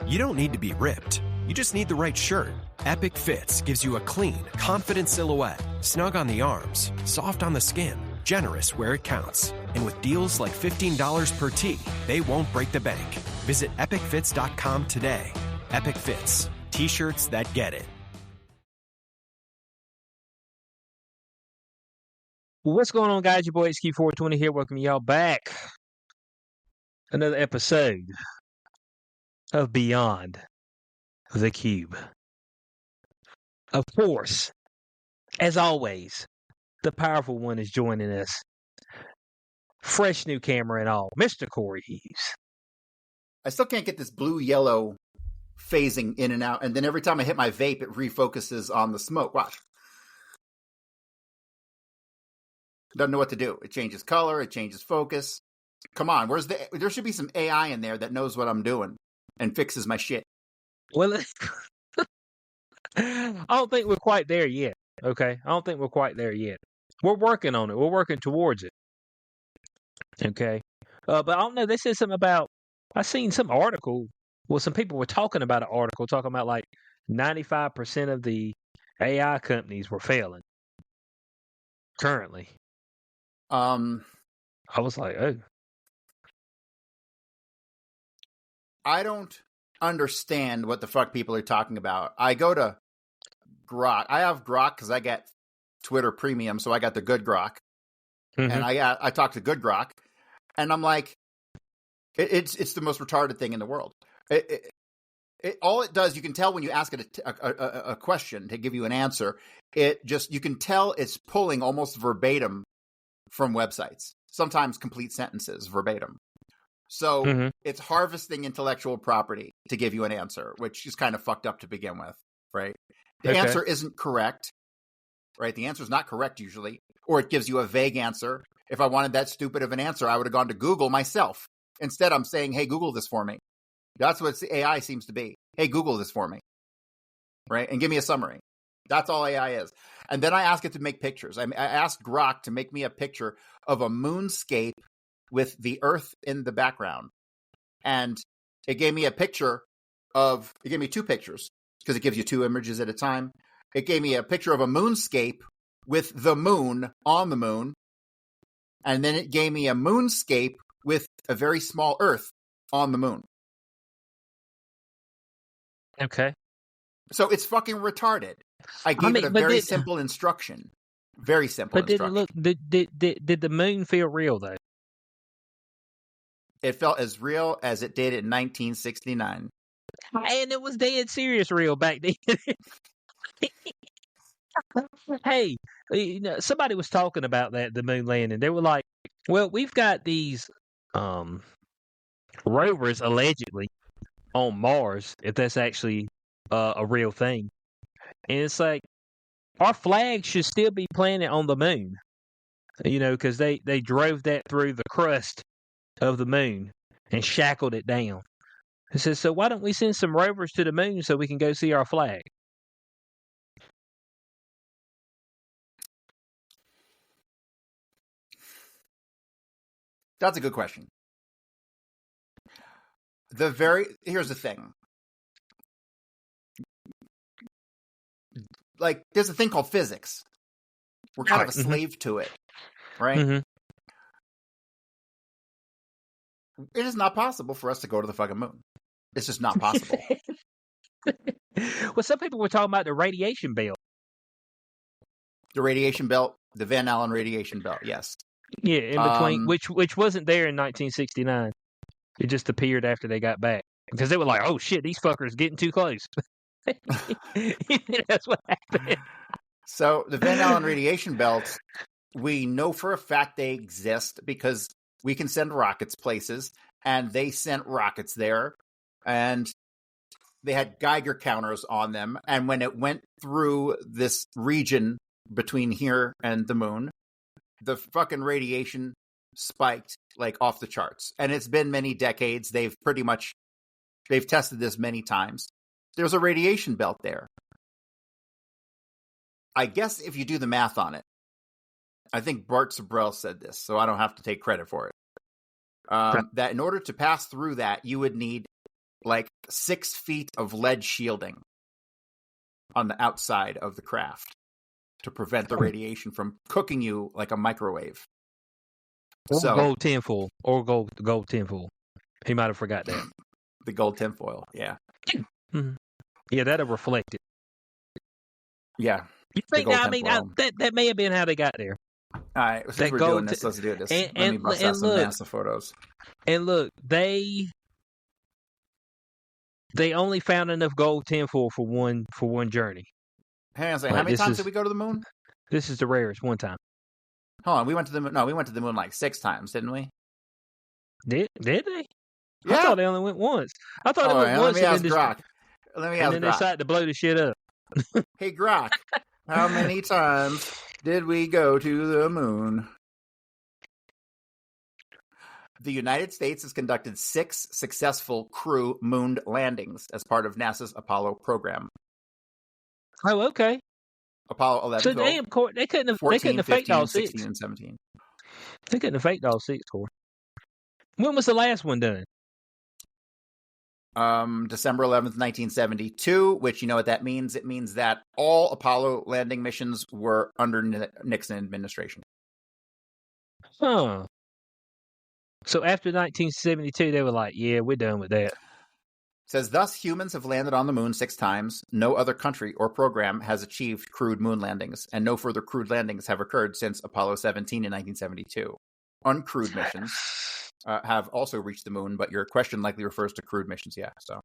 You don't need to be ripped. You just need the right shirt. Epic Fits gives you a clean, confident silhouette, snug on the arms, soft on the skin, generous where it counts. And with deals like $15 per tee, they won't break the bank. Visit epicfits.com today. Epic Fits. T-shirts that get it. What's going on, guys? Your boy HQ420 here. Welcome y'all back. Another episode of Beyond the Cube. Of course, as always, the powerful one is joining us. Fresh new camera and all, Mr. Corey Hughes. I still can't get this blue-yellow phasing in and out, and then every time I hit my vape, it refocuses on the smoke. Watch. Doesn't know what to do. It changes color. It changes focus. Come on, there should be some AI in there that knows what I'm doing and fixes my shit. Well, I don't think we're quite there yet. Okay, I don't think we're quite there yet. We're working on it. We're working towards it. Okay, but I don't know. They said something about. I seen some article. Well, some people were talking about an article talking about like 95% of the AI companies were failing currently. I was like, oh. I don't understand what the fuck people are talking about. I go to Grok. I have Grok because I get Twitter Premium, so I got the good Grok. Mm-hmm. And I talk to good Grok, and I'm like, it's the most retarded thing in the world. All it does, you can tell when you ask it a question to give you an answer. You can tell it's pulling almost verbatim from websites, sometimes complete sentences verbatim. So It's harvesting intellectual property to give you an answer, which is kind of fucked up to begin with, right? The answer isn't correct, right? The answer is not correct usually, or it gives you a vague answer. If I wanted that stupid of an answer, I would have gone to Google myself. Instead, I'm saying, hey, Google this for me. That's what AI seems to be. Hey, Google this for me, right? And give me a summary. That's all AI is. And then I ask it to make pictures. I asked Grok to make me a picture of a moonscape with the Earth in the background. And it gave me two pictures because it gives you two images at a time. It gave me a picture of a moonscape with the moon on the moon. And then it gave me a moonscape with a very small Earth on the moon. Okay. So it's fucking retarded. I gave it a very simple instruction. Very simple instruction. Did the moon feel real, though? It felt as real as it did in 1969. And it was dead serious real back then. Hey, somebody was talking about the moon landing. They were like, well, we've got these rovers allegedly on Mars, if that's actually a real thing. And it's like, our flag should still be planted on the moon, because they drove that through the crust of the moon and shackled it down. It says, so why don't we send some rovers to the moon so we can go see our flag? That's a good question. Here's the thing. Like, there's a thing called physics. We're kind of a slave to it, right? Mm-hmm. It is not possible for us to go to the fucking moon. It's just not possible. Well, some people were talking about the radiation belt. The radiation belt, the Van Allen radiation belt, yes. Yeah, in between, which wasn't there in 1969. It just appeared after they got back. Because they were like, oh shit, these fuckers getting too close. That's what happened. So the Van Allen radiation belts, we know for a fact they exist because we can send rockets places, and they sent rockets there, and they had Geiger counters on them. And when it went through this region between here and the moon, the fucking radiation spiked like off the charts. And it's been many decades. They've tested this many times. There's a radiation belt there. I guess if you do the math on it, I think Bart Sabrell said this, so I don't have to take credit for it. That in order to pass through that, you would need like 6 feet of lead shielding on the outside of the craft to prevent the radiation from cooking you like a microwave. Or So gold tinfoil. Or gold tinfoil. He might have forgot that. the gold tinfoil, yeah. Mhm. Yeah, that'll reflect it. Yeah. You think? I mean, that may have been how they got there. All right, since That we're gold doing this, let's do this. and- Let me and- bust and out some look. NASA photos. And look, they only found enough gold tinfoil for one journey. Hang on a second. Like, How many this times is- did we go to the moon? This is the rarest one time. Hold on, we went to the moon. No, we went to the moon like 6 times, didn't we? Did they? Yeah. I thought they only went once. I thought All they went right, once let me ask and then Grok. Let me and ask then they Grok. decided to blow the shit up. Hey, Grok, how many times did we go to the moon? The United States has conducted 6 successful crew moon landings as part of NASA's Apollo program. Oh, okay. Apollo 11, So 12, damn, Court, they couldn't have 14, faked 15, all 16, 6. and 17. They couldn't have faked all 6, Court. When was the last one done? December 11th, 1972, which you know what that means? It means that all Apollo landing missions were under Nixon administration. Huh. So after 1972, they were like, yeah, we're done with that. Says, thus, humans have landed on the moon 6 times. No other country or program has achieved crewed moon landings, and no further crewed landings have occurred since Apollo 17 in 1972. Uncrewed missions have also reached the moon, but your question likely refers to crewed missions, yeah. So,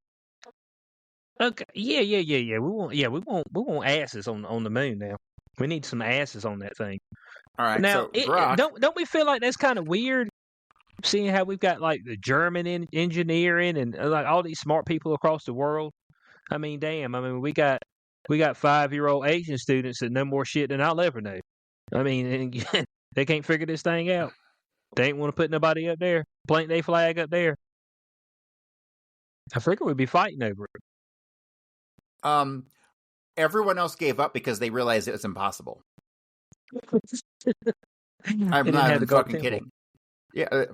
Okay. Yeah. We want asses on the moon now. We need some asses on that thing. all right. Now, so, Grok, don't we feel like that's kind of weird? Seeing how we've got like the German engineering and like all these smart people across the world. I mean, damn. I mean, we got 5-year-old Asian students that know more shit than I'll ever know. I mean, they can't figure this thing out. They ain't want to put nobody up there, plant their flag up there. I figure we'd be fighting over it. everyone else gave up because they realized it was impossible. I'm They didn't not have even the gold fucking tinfoil. kidding. Yeah,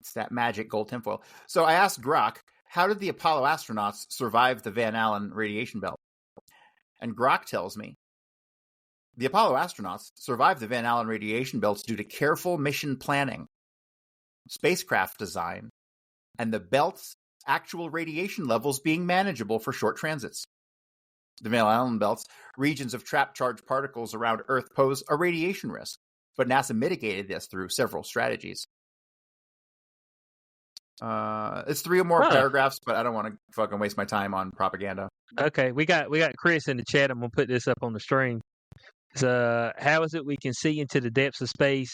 it's that magic gold tinfoil. So I asked Grok, how did the Apollo astronauts survive the Van Allen radiation belt? And Grok tells me, the Apollo astronauts survived the Van Allen radiation belts due to careful mission planning, spacecraft design, and the belt's actual radiation levels being manageable for short transits. The Van Allen belts, regions of trapped charged particles around Earth, pose a radiation risk, but NASA mitigated this through several strategies. It's 3 or more paragraphs, but I don't want to fucking waste my time on propaganda. Okay, we got Chris in the chat. I'm gonna put this up on the stream. How is it we can see into the depths of space,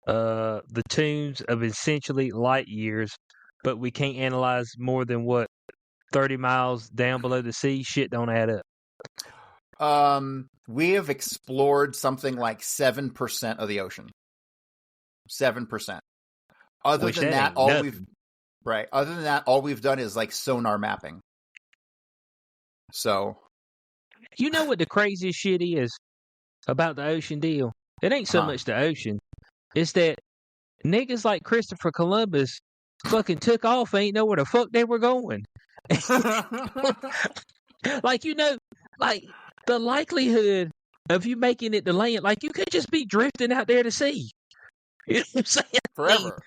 the tunes of essentially light years, but we can't analyze more than 30 miles down below the sea? Shit don't add up. We have explored something like 7% of the ocean. 7%. Other than that, all we've done is like sonar mapping. So, you know what the craziest shit is about the ocean deal? It ain't so much the ocean. It's that niggas like Christopher Columbus fucking took off, ain't know where the fuck they were going. Like, like the likelihood of you making it to land, like you could just be drifting out there to sea. You know what I'm saying? Forever.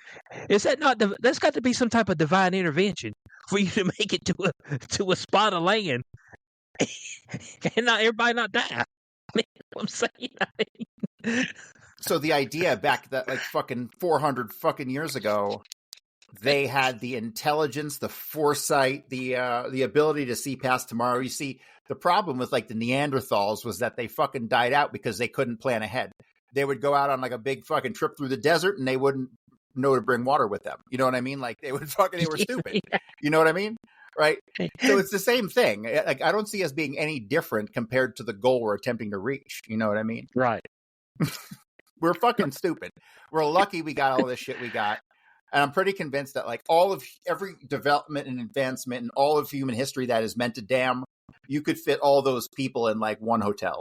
Is that not? That's got to be some type of divine intervention for you to make it to a spot of land, and not everybody not die. I mean, what I'm saying. So the idea back that like fucking 400 fucking years ago, they had the intelligence, the foresight, the ability to see past tomorrow. You see, the problem with like the Neanderthals was that they fucking died out because they couldn't plan ahead. They would go out on like a big fucking trip through the desert and they wouldn't know to bring water with them. You know what I mean? Like they were stupid. You know what I mean? Right. So it's the same thing. Like I don't see us being any different compared to the goal we're attempting to reach. You know what I mean? Right. We're fucking stupid. We're lucky we got all this shit we got. And I'm pretty convinced that like every development and advancement in all of human history that is meant to damn, you could fit all those people in like one hotel.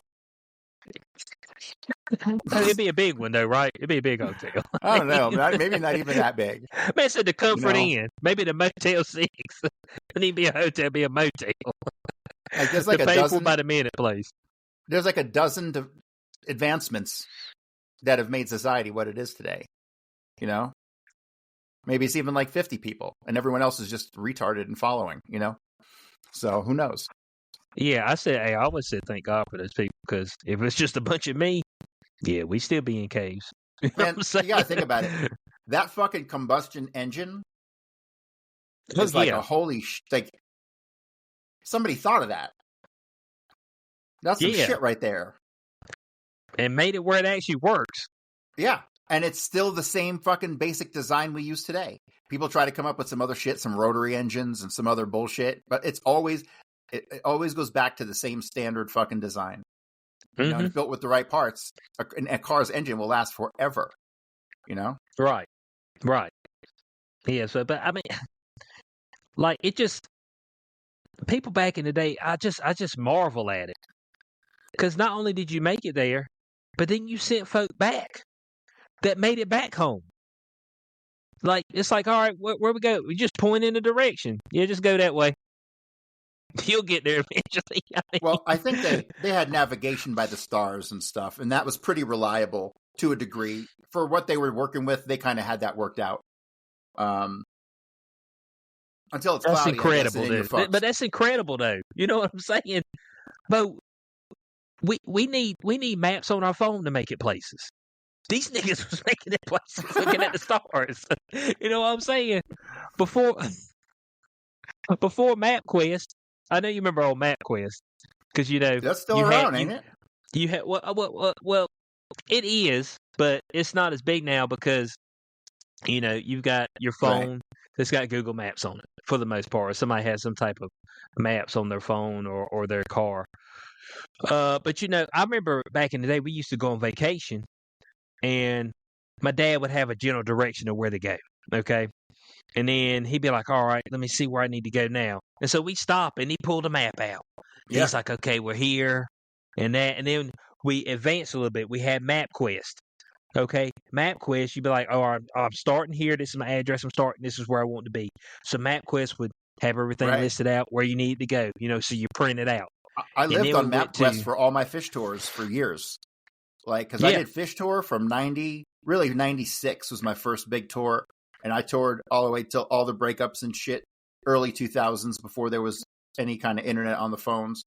It'd be a big one though, right? It'd be a big hotel. I don't know. Maybe not even that big. Man said the Comfort know? Inn, maybe the Motel 6. It need be a hotel, be a motel. Like there's like the a pay dozen for by the minute place. There's like a dozen advancements that have made society what it is today. You know, maybe it's even like 50 people, and everyone else is just retarded and following. You know, so who knows? Yeah, I always said thank God for those people, because if it's just a bunch of me, yeah, we still be in caves. You know Man, what I'm saying? you gotta think about it. That fucking combustion engine Oh, is like yeah. a like somebody thought of that. That's some Yeah. shit right there. And made it where it actually works. Yeah. And it's still the same fucking basic design we use today. People try to come up with some other shit, some rotary engines and some other bullshit, but it always goes back to the same standard fucking design. You know, and if built with the right parts, a car's engine will last forever. You know? Right. Yeah, so, but I mean, like, it just, people back in the day, I just marvel at it. Because not only did you make it there, but then you sent folk back that made it back home. Like, it's like, all right, where we go? We just point in a direction. Yeah, just go that way. You'll get there eventually. Well, I think they had navigation by the stars and stuff, and that was pretty reliable to a degree. For what they were working with, they kind of had that worked out. Until it's That's cloudy, incredible, I guess, dude. But that's incredible, though. You know what I'm saying? But we need maps on our phone to make it places. These niggas was making it places looking at the stars. You know what I'm saying? Before MapQuest, I know you remember old MapQuest, because you know that's still around, ain't it? You had well, it is, but it's not as big now because you know you've got your phone that's got Google Maps on it for the most part. Somebody has some type of maps on their phone or their car. But you know, I remember back in the day we used to go on vacation, and my dad would have a general direction of where to go. Okay. And then he'd be like, all right, let me see where I need to go now. And so we stop and he pulled a map out. Yeah. He's like, okay, we're here and that. And then we advanced a little bit. We had MapQuest. Okay. MapQuest, you'd be like, oh, I'm starting here. This is my address. I'm starting. This is where I want to be. So MapQuest would have everything listed out where you need to go, you know, so you print it out. I lived on MapQuest for all my fish tours for years. Like, because I did fish tour from 96 was my first big tour. And I toured all the way till all the breakups and shit, early 2000s, before there was any kind of internet on the phones.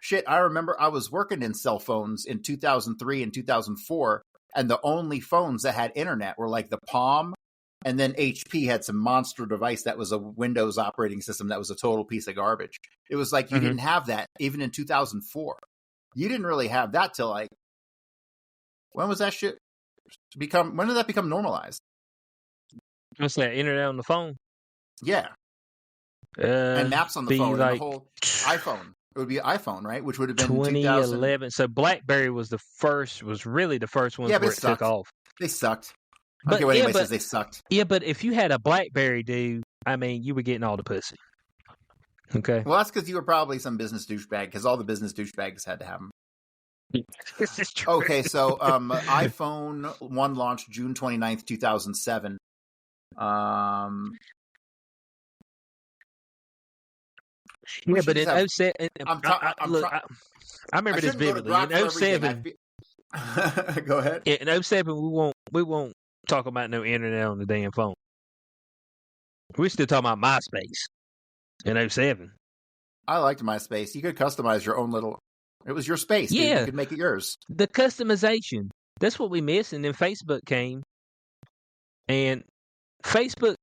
Shit, I remember I was working in cell phones in 2003 and 2004, and the only phones that had internet were like the Palm, and then HP had some monster device that was a Windows operating system that was a total piece of garbage. It was like you didn't have that even in 2004. You didn't really have that till like, when was that shit when did that become normalized? What's that? Internet on the phone? Yeah. And maps on the phone, like, and the whole iPhone. It would be iPhone, right? Which would have been 2011. So BlackBerry was really the first one where it took off. They sucked. I don't care what anybody says, they sucked. Yeah, but if you had a BlackBerry, dude, I mean, you were getting all the pussy. Okay. Well, that's because you were probably some business douchebag, because all the business douchebags had to have them. This is true. Okay, so iPhone 1 launched June 29th, 2007. Yeah, but in 07, I remember this vividly. In 07, go ahead. In 07, we won't talk about no internet on the damn phone. We're still talking about MySpace in 07. I liked MySpace. You could customize your own little. It was your space. Yeah, dude. You could make it yours. The customization. That's what we missed. And then Facebook came, and Facebook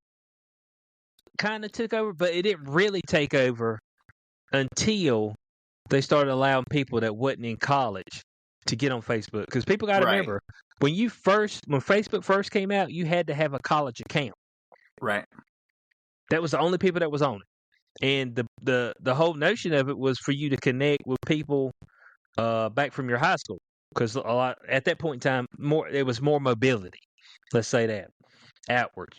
kind of took over, but it didn't really take over until they started allowing people that wasn't in college to get on Facebook. Because people got to remember, when Facebook first came out, you had to have a college account. Right. That was the only people that was on it. And the whole notion of it was for you to connect with people back from your high school. Because at that point in time, it was more mobility. Let's say that. Outwards.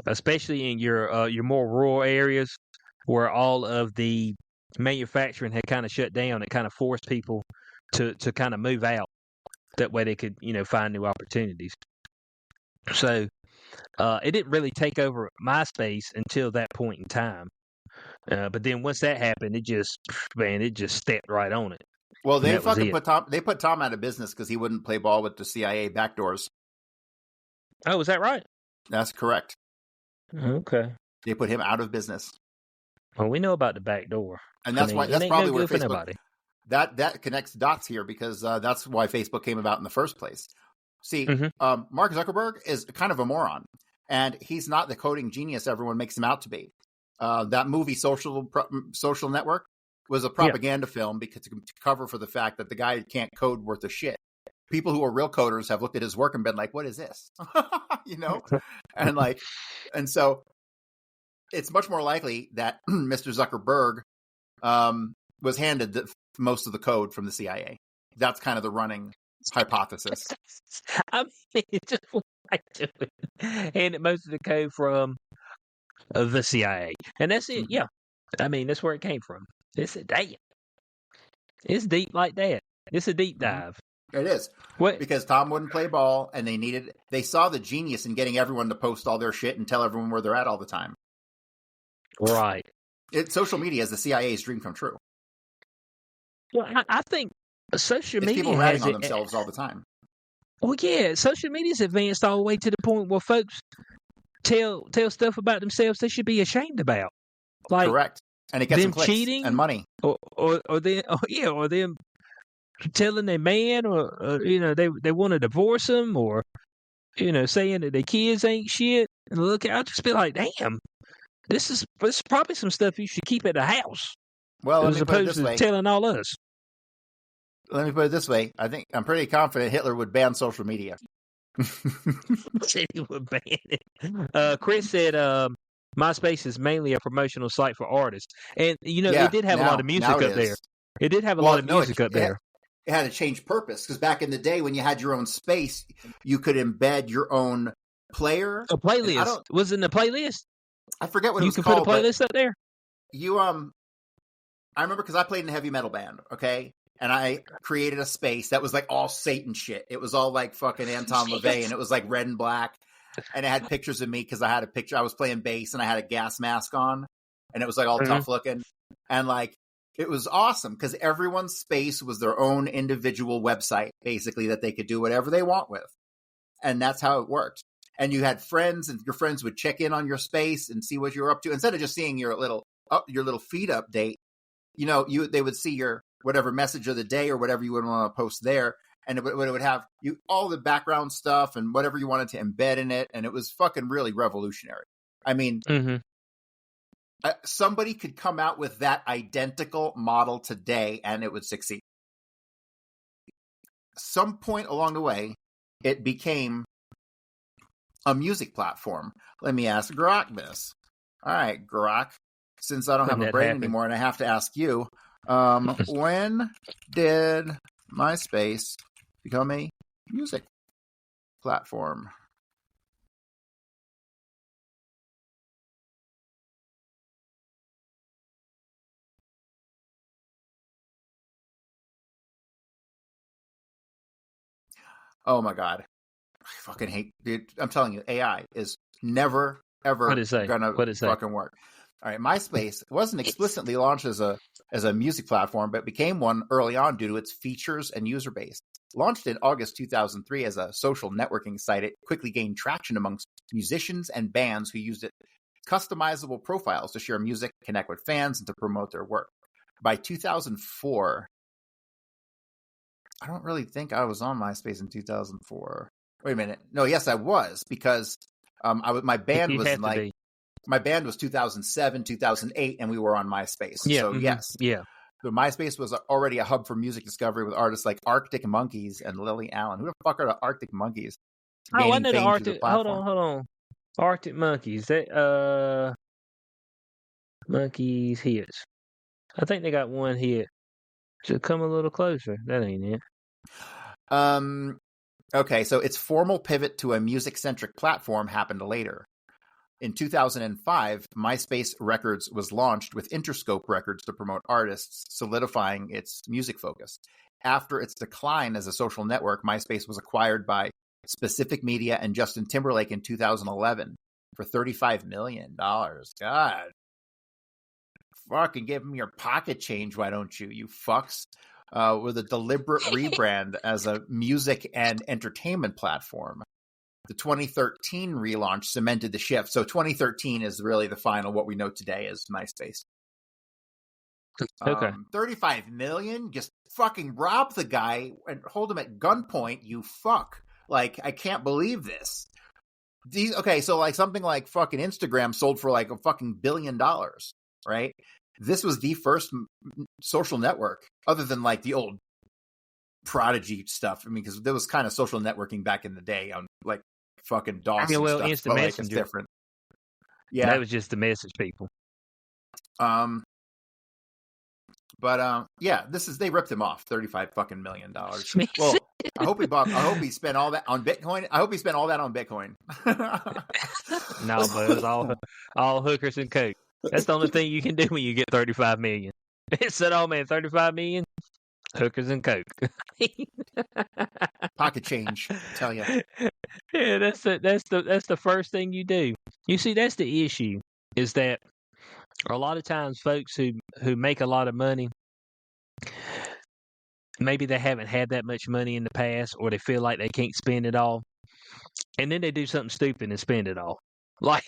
Especially in your more rural areas where all of the manufacturing had kind of shut down. It kind of forced people to kind of move out. That way they could, find new opportunities. So it didn't really take over MySpace until that point in time. But then once that happened, it just stepped right on it. Well, they put Tom out of business because he wouldn't play ball with the CIA backdoors. Oh, is that right? That's correct. Okay. They put him out of business. Well, we know about the back door. And that's probably where Facebook... Nobody. That connects dots here because that's why Facebook came about in the first place. See, Mark Zuckerberg is kind of a moron, and he's not the coding genius everyone makes him out to be. That movie, Social Network, was a propaganda film because to cover for the fact that the guy can't code worth a shit. People who are real coders have looked at his work and been like, "What is this?" and so it's much more likely that Mr. Zuckerberg was handed most of the code from the CIA. That's kind of the running hypothesis. I mean, just like handed most of the code from the CIA, and that's it. Yeah, I mean that's where it came from. It's deep like that. It's a deep dive. It is. Because Tom wouldn't play ball, and they saw the genius in getting everyone to post all their shit and tell everyone where they're at all the time. Right. Social media is the CIA's dream come true. Well, I think social media people ratting on themselves all the time. Well, yeah, social media's advanced all the way to the point where folks tell stuff about themselves they should be ashamed about. Like, correct. And it gets them clicks cheating and money. Or them telling their man or they want to divorce them, or saying that their kids ain't shit. And look, I'll just be like, damn, this is probably some stuff you should keep at the house. Well, as opposed to telling all us. Let me put it this way. I'm pretty confident Hitler would ban social media. Said he would ban it. Chris said MySpace is mainly a promotional site for artists. And, it did have a lot of music up there. It did have a lot of music up there. It had to change purpose because back in the day when you had your own space, you could embed your own player. A playlist. Was it in the playlist? I forget what it was called. You could put a playlist up there? I remember because I played in a heavy metal band, okay? And I created a space that was like all Satan shit. It was all like fucking Anton LaVey, and it was like red and black. And it had pictures of me because I had a picture. I was playing bass and I had a gas mask on, and it was like all tough looking. And like, it was awesome because everyone's space was their own individual website, basically, that they could do whatever they want with. And that's how it worked. And you had friends, and your friends would check in on your space and see what you were up to. Instead of just seeing your little feed update, they would see your whatever message of the day or whatever you would want to post there. And it would have all the background stuff and whatever you wanted to embed in it. And it was fucking really revolutionary. I mean, somebody could come out with that identical model today and it would succeed. Some point along the way, it became a music platform. Let me ask Grok this. All right, Grok, since I don't have a brain anymore and I have to ask you, when did MySpace become a music platform? Oh my God. I fucking hate, dude. I'm telling you, AI is never, ever gonna fucking work. All right, MySpace wasn't explicitly launched as a music platform, but became one early on due to its features and user base. Launched in August 2003 as a social networking site, it quickly gained traction amongst musicians and bands who used it customizable profiles to share music, connect with fans, and to promote their work. By 2004, I don't really think I was on MySpace in 2004. Wait a minute. No, yes, I was, because my band was like, my band was 2007, 2008, and we were on MySpace. Yeah, so yes. Yeah. So MySpace was already a hub for music discovery with artists like Arctic Monkeys and Lily Allen. Who the fuck are the Arctic Monkeys? Oh, I know the Arctic. Hold on. Arctic Monkeys. That Monkeys hits. I think they got one hit. Should come a little closer. That ain't it. Okay, so its formal pivot to a music-centric platform happened later. In 2005, MySpace Records was launched with Interscope Records to promote artists, solidifying its music focus. after its decline as a social network, MySpace was acquired by Specific Media and Justin Timberlake in 2011 for $35 million. God. Fucking give them your pocket change, why don't you, you fucks? With a deliberate rebrand as a music and entertainment platform. The 2013 relaunch cemented the shift. So 2013 is really the final, what we know today as MySpace. Okay. 35 million? Just fucking rob the guy and hold him at gunpoint, you fuck. Like, I can't believe this. Okay, so like something like fucking Instagram sold for like a fucking $1 billion, right? This was the first social network, other than like the old Prodigy stuff. I mean, because there was kind of social networking back in the day on like fucking DOS and stuff. Instant but, Messenger. like, it's different. Yeah, that was just the message people. Yeah, they ripped him off $35 fucking million. Well, I hope he spent all that on Bitcoin. I hope he spent all that on Bitcoin. No, but it was all hookers and coke. That's the only thing you can do when you get 35 million. It said, "Oh man, 35 million, hookers and coke." Pocket change, I tell you. Yeah, that's the first thing you do. You see, that's the issue. Is that a lot of times folks who make a lot of money, maybe they haven't had that much money in the past, or they feel like they can't spend it all, and then they do something stupid and spend it all. Like,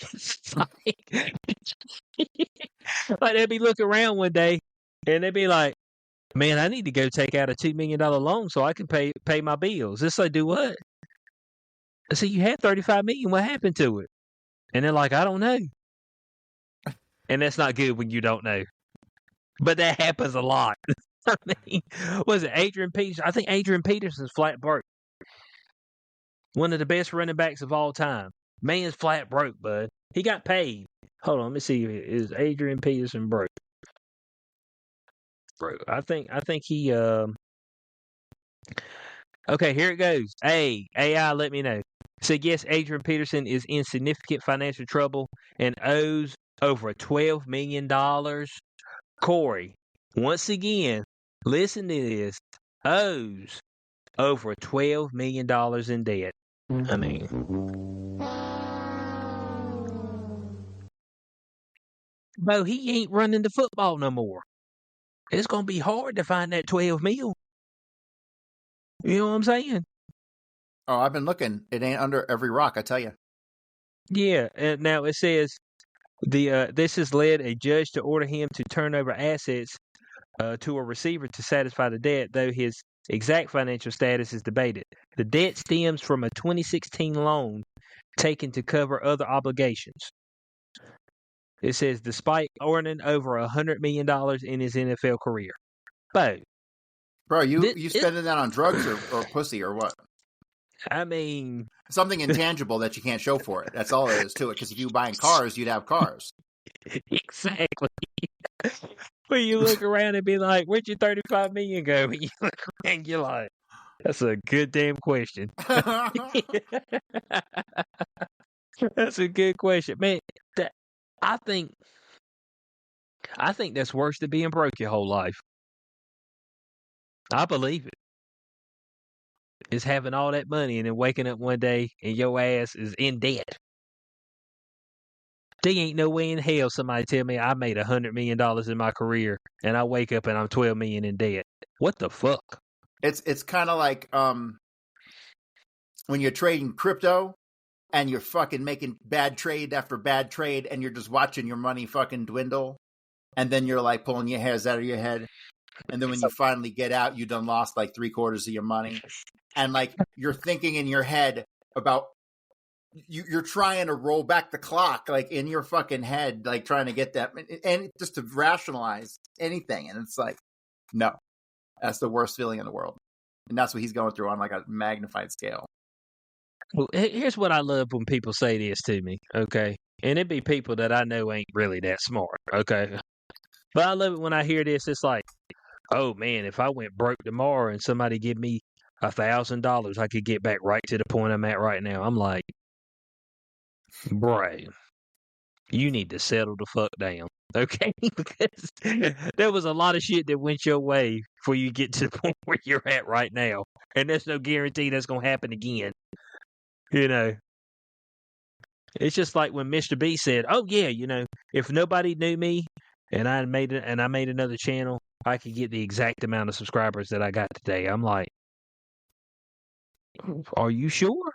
like they'll be looking around one day and they'll be like, "Man, I need to go take out a $2 million loan so I can pay my bills." It's like, do what? I said, "You had 35 million. What happened to it?" And they're like, "I don't know." And that's not good when you don't know. But that happens a lot. I mean, was it Adrian Peterson? I think Adrian Peterson's flat broke. One of the best running backs of all time. Man's flat broke, bud. He got paid. Hold on, let me see. Is Adrian Peterson broke? Broke. I think he. Okay, here it goes. AI, let me know. So yes, Adrian Peterson is in significant financial trouble and owes over $12 million. Corey, once again, listen to this. Owes over $12 million in debt. I mean, Bo, he ain't running the football no more. It's gonna be hard to find that 12 mil. You know what I'm saying? Oh, I've been looking. It ain't under every rock, I tell you. Yeah. Now it says this has led a judge to order him to turn over assets to a receiver to satisfy the debt, though his exact financial status is debated. The debt stems from a 2016 loan taken to cover other obligations. It says, despite earning over $100 million in his NFL career. Bro, you spending that on drugs or pussy or what? I mean, something intangible that you can't show for it. That's all there is to it. Because if you were buying cars, you'd have cars. Exactly. When you look around and be like, "Where'd your 35 million go?" And you look around, you're like, "That's a good damn question." That's a good question, man. I think that's worse than being broke your whole life. I believe it. Is having all that money and then waking up one day and your ass is in debt. There ain't no way in hell somebody tell me I made $100 million in my career and I wake up and I'm 12 million in debt. What the fuck? It's kind of like when you're trading crypto and you're fucking making bad trade after bad trade and you're just watching your money fucking dwindle, and then you're like pulling your hairs out of your head, and then when you finally get out, you done lost like 3/4 of your money, and like you're thinking in your head about you're trying to roll back the clock, like in your fucking head, like trying to get that, and just to rationalize anything, and it's like, no, that's the worst feeling in the world, and that's what he's going through on like a magnified scale. Well, here's what I love when people say this to me, okay? And it'd be people that I know ain't really that smart, okay? But I love it when I hear this. It's like, oh man, if I went broke tomorrow and somebody give me $1,000, I could get back right to the point I'm at right now. I'm like, bro, you need to settle the fuck down. Okay, because there was a lot of shit that went your way before you get to the point where you're at right now, and there's no guarantee that's gonna happen again. You know, it's just like when Mr. B said, "Oh yeah, if nobody knew me and I made another channel, I could get the exact amount of subscribers that I got today." I'm like, "Are you sure?"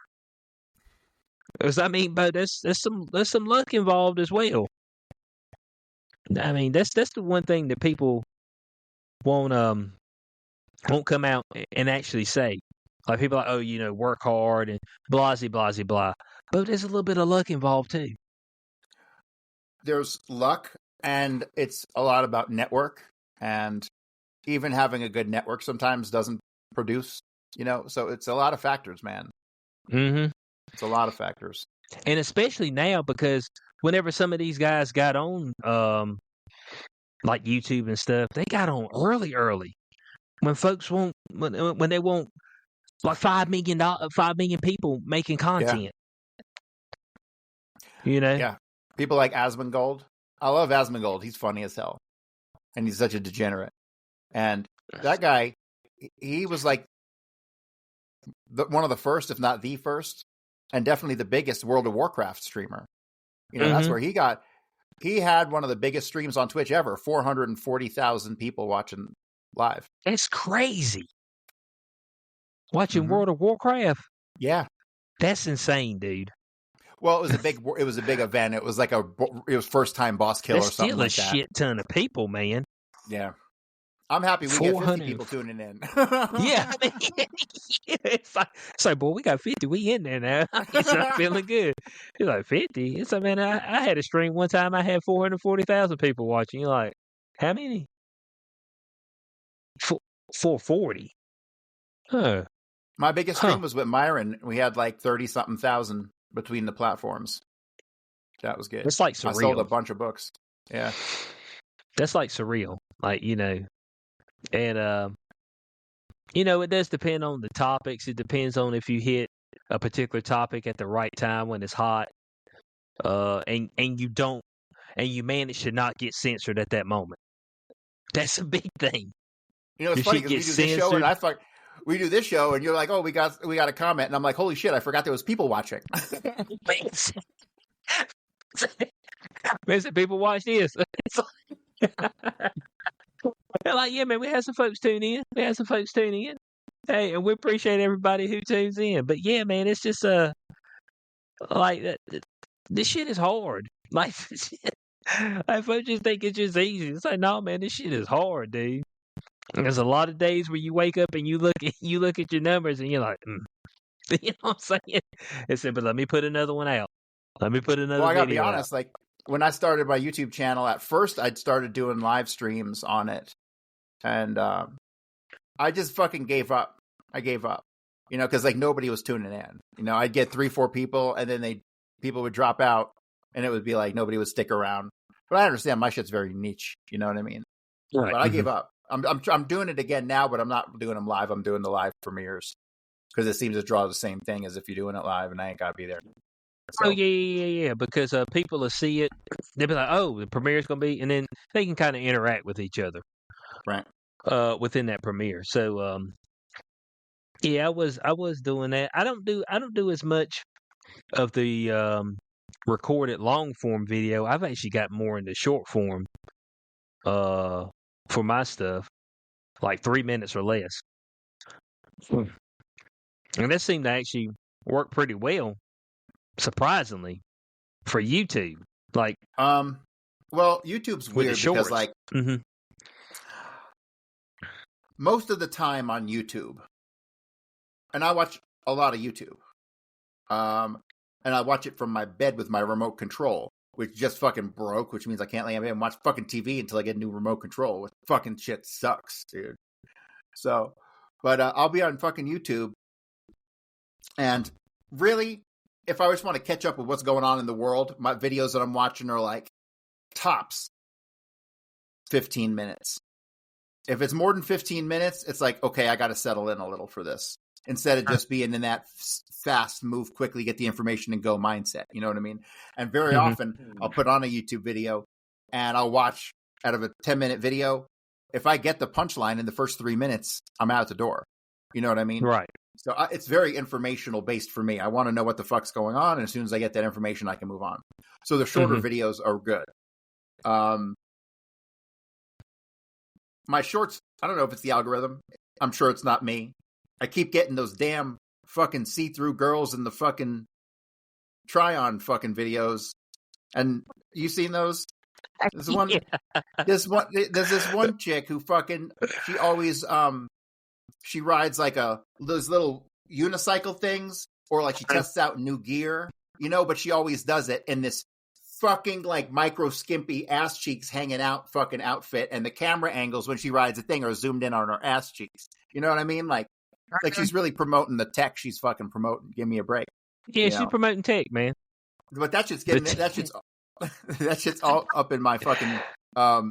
Because but there's some luck involved as well. I mean, that's the one thing that people won't come out and actually say. Like people are like, oh, work hard and blah blah blah. But there's a little bit of luck involved too. There's luck, and it's a lot about network, and even having a good network sometimes doesn't produce. So it's a lot of factors, man. Mm-hmm. It's a lot of factors, and especially now because whenever some of these guys got on, like YouTube and stuff, they got on early. When folks won't, when they want like 5 million people making content. Yeah. Yeah. People like Asmongold. I love Asmongold. He's funny as hell. And he's such a degenerate. And that guy, he was like one of the first, if not the first, and definitely the biggest World of Warcraft streamer. That's where he had one of the biggest streams on Twitch ever, 440,000 people watching live. That's crazy. Watching World of Warcraft? Yeah. That's insane, dude. Well, it was a big event. It was like it was first time boss kill or something like that. Still a shit ton of people, man. Yeah. I'm happy we get 50 people tuning in. Yeah, I mean, it's like, boy, we got 50. We in there now. It's not feeling good. It's like 50. It's like, man, I had a stream one time. I had 440,000 people watching. You're like, how many? 440. Huh. My biggest stream was with Myron. We had like 30-something thousand between the platforms. That was good. It's like surreal. I sold a bunch of books. Yeah. That's like surreal. Like, and it does depend on the topics. It depends on if you hit a particular topic at the right time when it's hot, and you manage to not get censored at that moment. That's a big thing. It's funny because we do this show, and I thought we do this show, and you're like, "Oh, we got a comment," and I'm like, "Holy shit! I forgot there was people watching." Man, people watch this. They're like, yeah, man, we had some folks tune in. Hey, and we appreciate everybody who tunes in. But yeah, man, it's just like this shit is hard. Like folks just think it's just easy. It's like, no, man, this shit is hard, dude. There's a lot of days where you wake up and you look at your numbers and you're like, you know what I'm saying? It said, but let me put another one out. Let me put another. Well, I gotta video be honest. out. Like when I started my YouTube channel, at first I'd started doing live streams on it, and I just fucking gave up. I gave up, because like nobody was tuning in. I'd get 3-4 people, and then people would drop out, and it would be like nobody would stick around. But I understand my shit's very niche. You know what I mean? Right. But I gave up. I'm doing it again now, but I'm not doing them live. I'm doing the live premieres because it seems to draw the same thing as if you're doing it live, and I ain't gotta be there. So. Oh yeah. Because people will see it. They'll be like, "Oh, the premiere's gonna be," and then they can kind of interact with each other, right? Within that premiere. So, yeah, I was doing that. I don't do as much of the recorded long form video. I've actually got more into short form, for my stuff, like 3 minutes or less, and that seemed to actually work pretty well. Surprisingly, for YouTube, like, well, YouTube's weird because, like, most of the time on YouTube, and I watch a lot of YouTube, and I watch it from my bed with my remote control, which just fucking broke, which means I can't lay in bed and watch fucking TV until I get a new remote control, which fucking shit sucks, dude. So, but I'll be on fucking YouTube, and really, if I just want to catch up with what's going on in the world, my videos that I'm watching are like tops 15 minutes. If it's more than 15 minutes, it's like, okay, I got to settle in a little for this. Instead of just being in that fast, move quickly, get the information and go mindset. You know what I mean? And very often I'll put on a YouTube video and I'll watch out of a 10-minute video. If I get the punchline in the first 3 minutes, I'm out the door. You know what I mean? Right. So it's very informational based for me. I want to know what the fuck's going on, and as soon as I get that information, I can move on. So the shorter videos are good. My shorts, I don't know if it's the algorithm. I'm sure it's not me. I keep getting those damn fucking see-through girls in the fucking try-on fucking videos. And you seen those? There's one. Yeah. There's this one chick who fucking. She always she rides like those little unicycle things, or like she tests out new gear, you know. But she always does it in this fucking like micro skimpy ass cheeks hanging out fucking outfit, and the camera angles when she rides the thing are zoomed in on her ass cheeks. You know what I mean? Like she's really promoting the tech she's fucking promoting. Give me a break. Yeah, she's promoting tech, man. But that shit's getting that shit's all up in my fucking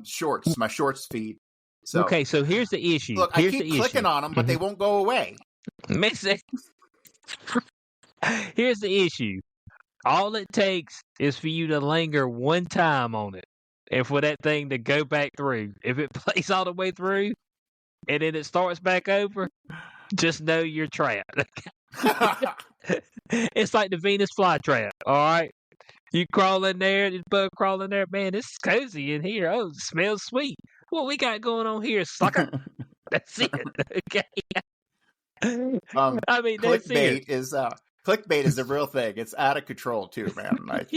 shorts, my shorts feed. So okay, so here's the issue. Look, I keep clicking on them, but they won't go away. Here's the issue. All it takes is for you to linger one time on it, and for that thing to go back through. If it plays all the way through, and then it starts back over, just know you're trapped. It's like the Venus flytrap, all right? You crawl in there, this bug crawl in there. Man, it's cozy in here. Oh, it smells sweet. What we got going on here, sucker? That's it. Okay. I mean, that's it. Clickbait is a real thing. It's out of control too, man. Like,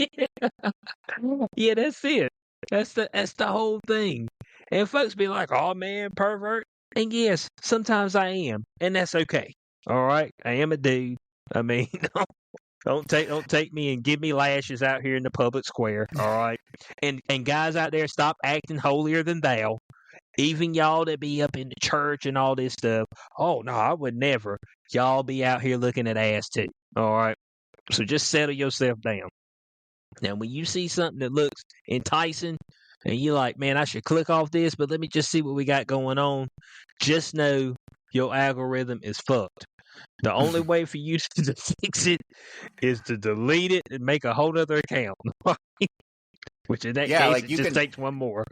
yeah, that's it. That's the whole thing. And folks be like, "Oh man, pervert." And yes, sometimes I am, and that's okay. All right, I am a dude. I mean, don't take me and give me lashes out here in the public square. All right, and guys out there, stop acting holier than thou. Even y'all that be up in the church and all this stuff. Oh no, I would never. Y'all be out here looking at ass too. All right, so just settle yourself down. Now, when you see something that looks enticing, and you're like, man, I should click off this, but let me just see what we got going on. Just know your algorithm is fucked. The only way for you to fix it is to delete it and make a whole other account. Which in that case, like, it just takes one more.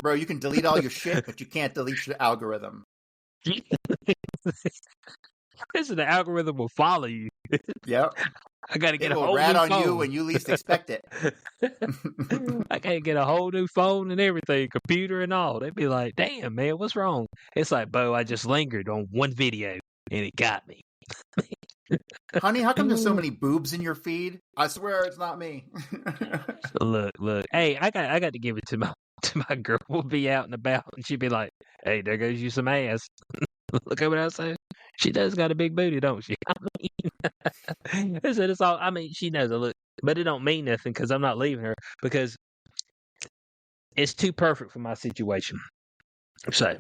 Bro, you can delete all your shit, but you can't delete your algorithm. Listen, the algorithm will follow you. Yep. I got to get a whole new phone. It will rat on you when you least expect it. I got to get a whole new phone and everything, computer and all. They'd be like, damn, man, what's wrong? It's like, Bo, I just lingered on one video and it got me. Honey, how come there's so many boobs in your feed? I swear it's not me. Look. Hey, I got to give it to my girl. We'll be out and about and she'd be like, hey, there goes you some ass. Look at what I say. She does got a big booty, don't she? I mean, it's all. I mean, she knows a look, but it don't mean nothing because I'm not leaving her because it's too perfect for my situation. So,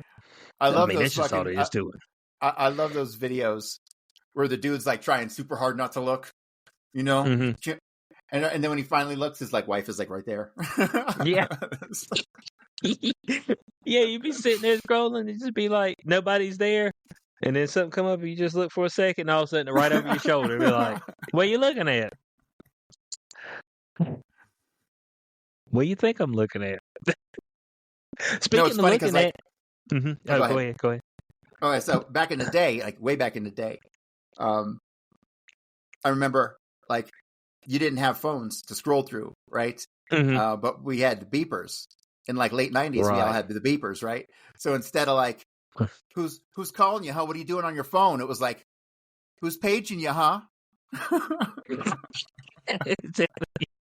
I love those. That's just all there is to it. I love those videos where the dude's like trying super hard not to look, you know, and then when he finally looks, his like wife is like right there. Yeah. Yeah, you'd be sitting there scrolling and just be like, nobody's there. And then something come up and you just look for a second and all of a sudden right over your shoulder. Be like, what are you looking at? What do you think I'm looking at? Speaking of looking at... Go ahead. All right, so back in the day, like way back in the day, I remember like you didn't have phones to scroll through, right? But we had the beepers. In like late 90s, we all had the beepers, right? So instead of like, who's calling you, huh? What are you doing on your phone? It was like, who's paging you, huh?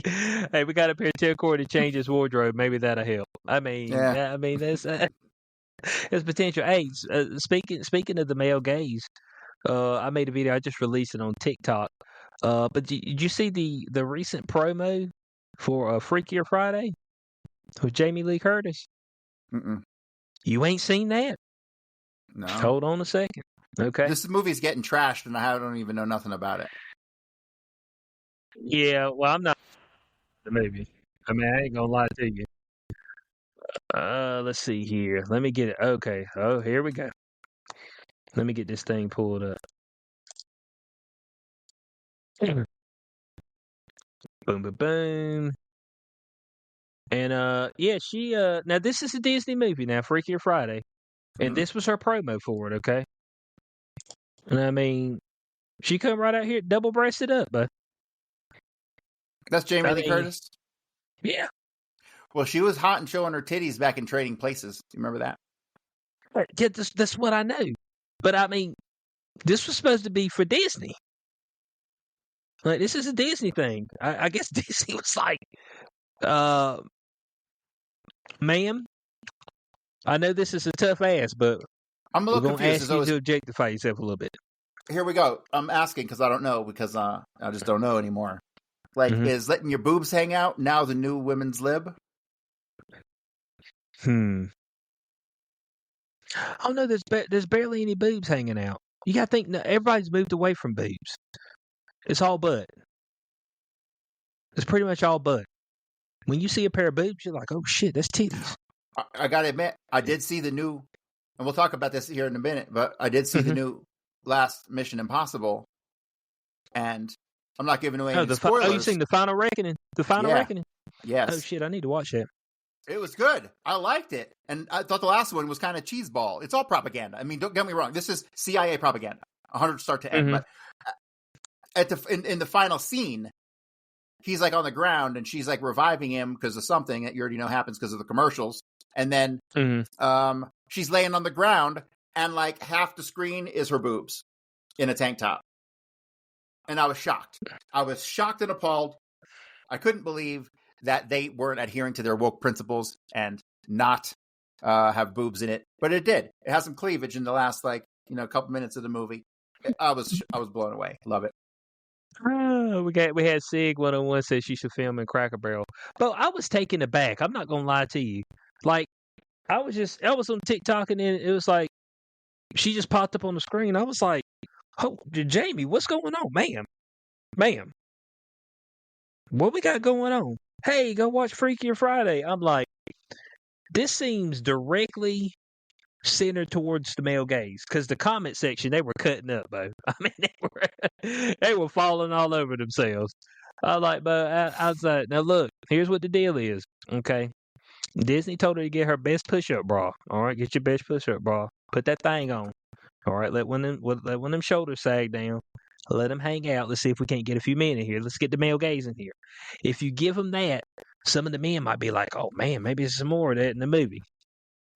Hey, we got up here Ted Corey to change his wardrobe. Maybe that'll help. I mean, that's potential. Hey, speaking of the male gaze, I made a video. I just released it on TikTok. But did you see the recent promo for Freakier Friday with Jamie Lee Curtis? You ain't seen that? No. Hold on a second. Okay. This movie's getting trashed, and I don't even know nothing about it. Yeah, well, I'm not the movie. I mean, I ain't gonna lie to you. Let's see here. Let me get it. Okay. Oh, here we go. Let me get this thing pulled up. Boom, boom, boom. And yeah, she now this is a Disney movie now, Freakier Friday. And Mhm. this was her promo for it, okay? And I mean, she come right out here double breasted up, but That's Jamie I Lee mean, Curtis. yeah. Well, she was hot and showing her titties back in Trading Places. You remember that? Yeah, that's what I know. But I mean, this was supposed to be for Disney. Like, this is a Disney thing. I guess Disney was like, uh, ma'am, I know this is a tough ask, but I'm a we're little going to confused. ask you to objectify yourself a little bit. Here we go. I'm asking because I don't know because I just don't know anymore. Like, Mhm. is letting your boobs hang out now the new women's lib? Oh no, there's barely any boobs hanging out. You got to think, everybody's moved away from boobs. It's all butt. It's pretty much all butt. When you see a pair of boobs, you're like, oh shit, that's titties. I got to admit, I did see the new, and we'll talk about this here in a minute, but I did see the new last Mission Impossible, and I'm not giving away any spoilers. Oh, you seen the Final Reckoning? The Final Reckoning? Yes. Oh shit, I need to watch that. It was good. I liked it. And I thought the last one was kind of cheeseball. It's all propaganda. I mean, don't get me wrong. This is CIA propaganda, 100 start to end. But in the final scene, he's like on the ground and she's like reviving him because of something that you already know happens because of the commercials. And then she's laying on the ground and like half the screen is her boobs in a tank top. And I was shocked. I was shocked and appalled. I couldn't believe that they weren't adhering to their woke principles and not have boobs in it. But it did. It has some cleavage in the last couple minutes of the movie. I was blown away. Love it. We had Sig 101 said she should film in Cracker Barrel. But I was taken aback. I'm not gonna lie to you. Like I was on TikTok and then it was like she just popped up on the screen. I was like, oh, Jamie, what's going on? Ma'am. What we got going on? Hey, go watch Freakier Friday. I'm like, this seems directly centered towards the male gaze because the comment section they were cutting up, Bo. I mean, they were falling all over themselves. I was like, but I was like, now look, here's what the deal is. Okay, Disney told her to get her best push-up bra. All right, get your best push-up bra. Put that thing on. All right, let one of them shoulders sag down. Let them hang out. Let's see if we can't get a few men in here. Let's get the male gaze in here. If you give them that, some of the men might be like, oh man, maybe there's some more of that in the movie.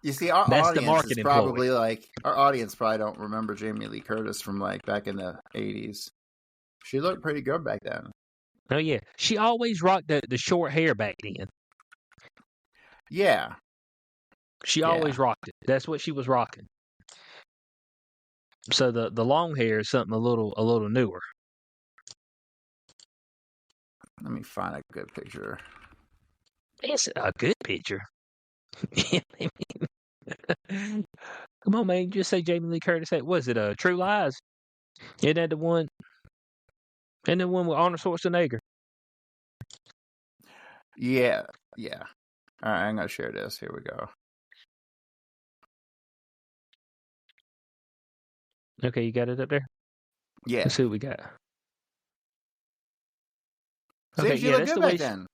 You see, our That's the audience marketing is probably our audience probably don't remember Jamie Lee Curtis from like back in the 80s. She looked pretty good back then. Oh yeah, she always rocked the short hair back then. Yeah, she always rocked it. That's what she was rocking. So the long hair is something a little newer. Let me find a good picture. It's a good picture. Come on, man. Just say Jamie Lee Curtis. Was it True Lies? Isn't that the one? Isn't the one with Arnold Schwarzenegger? Yeah. All right, I'm gonna share this. Here we go. Okay, you got it up there? Yeah. Let's see what we got. Okay, she looked good back then.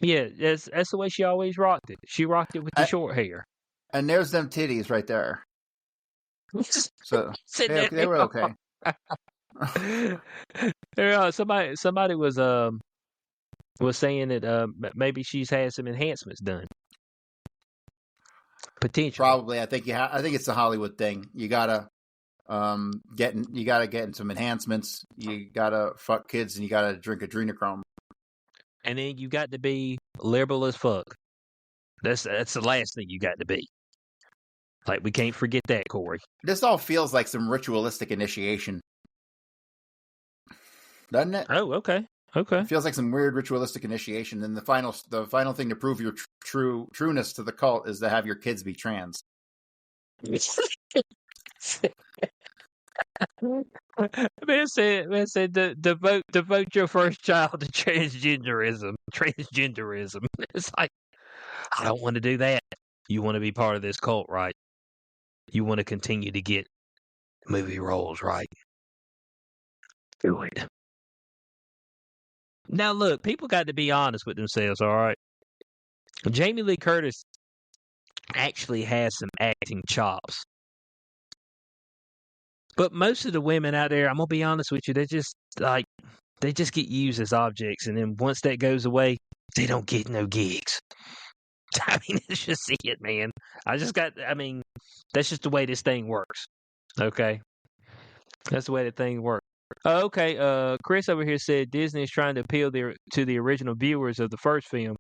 Yeah, that's the way she always rocked it. She rocked it with the short hair. And there's them titties right there. So they were okay. Somebody was saying that maybe she's had some enhancements done. Potentially. Probably. I think it's a Hollywood thing. You gotta get in some enhancements. You gotta fuck kids and you gotta drink adrenochrome. And then you got to be liberal as fuck. That's the last thing you got to be. Like, we can't forget that, Corey. This all feels like some ritualistic initiation, doesn't it? Oh, okay. It feels like some weird ritualistic initiation. And the final thing to prove your trueness to the cult is to have your kids be trans. Man said devote your first child to transgenderism. It's like, I don't want to do that. You want to be part of this cult, right? You want to continue to get movie roles, right? Do it. Now look, people got to be honest with themselves, all right? Jamie Lee Curtis actually has some acting chops. But most of the women out there, I'm gonna be honest with you, they just get used as objects, and then once that goes away, they don't get no gigs. I mean, it's just it, man. That's just the way this thing works. Okay, that's the way the thing works. Okay, Chris over here said Disney is trying to appeal to the original viewers of the first film.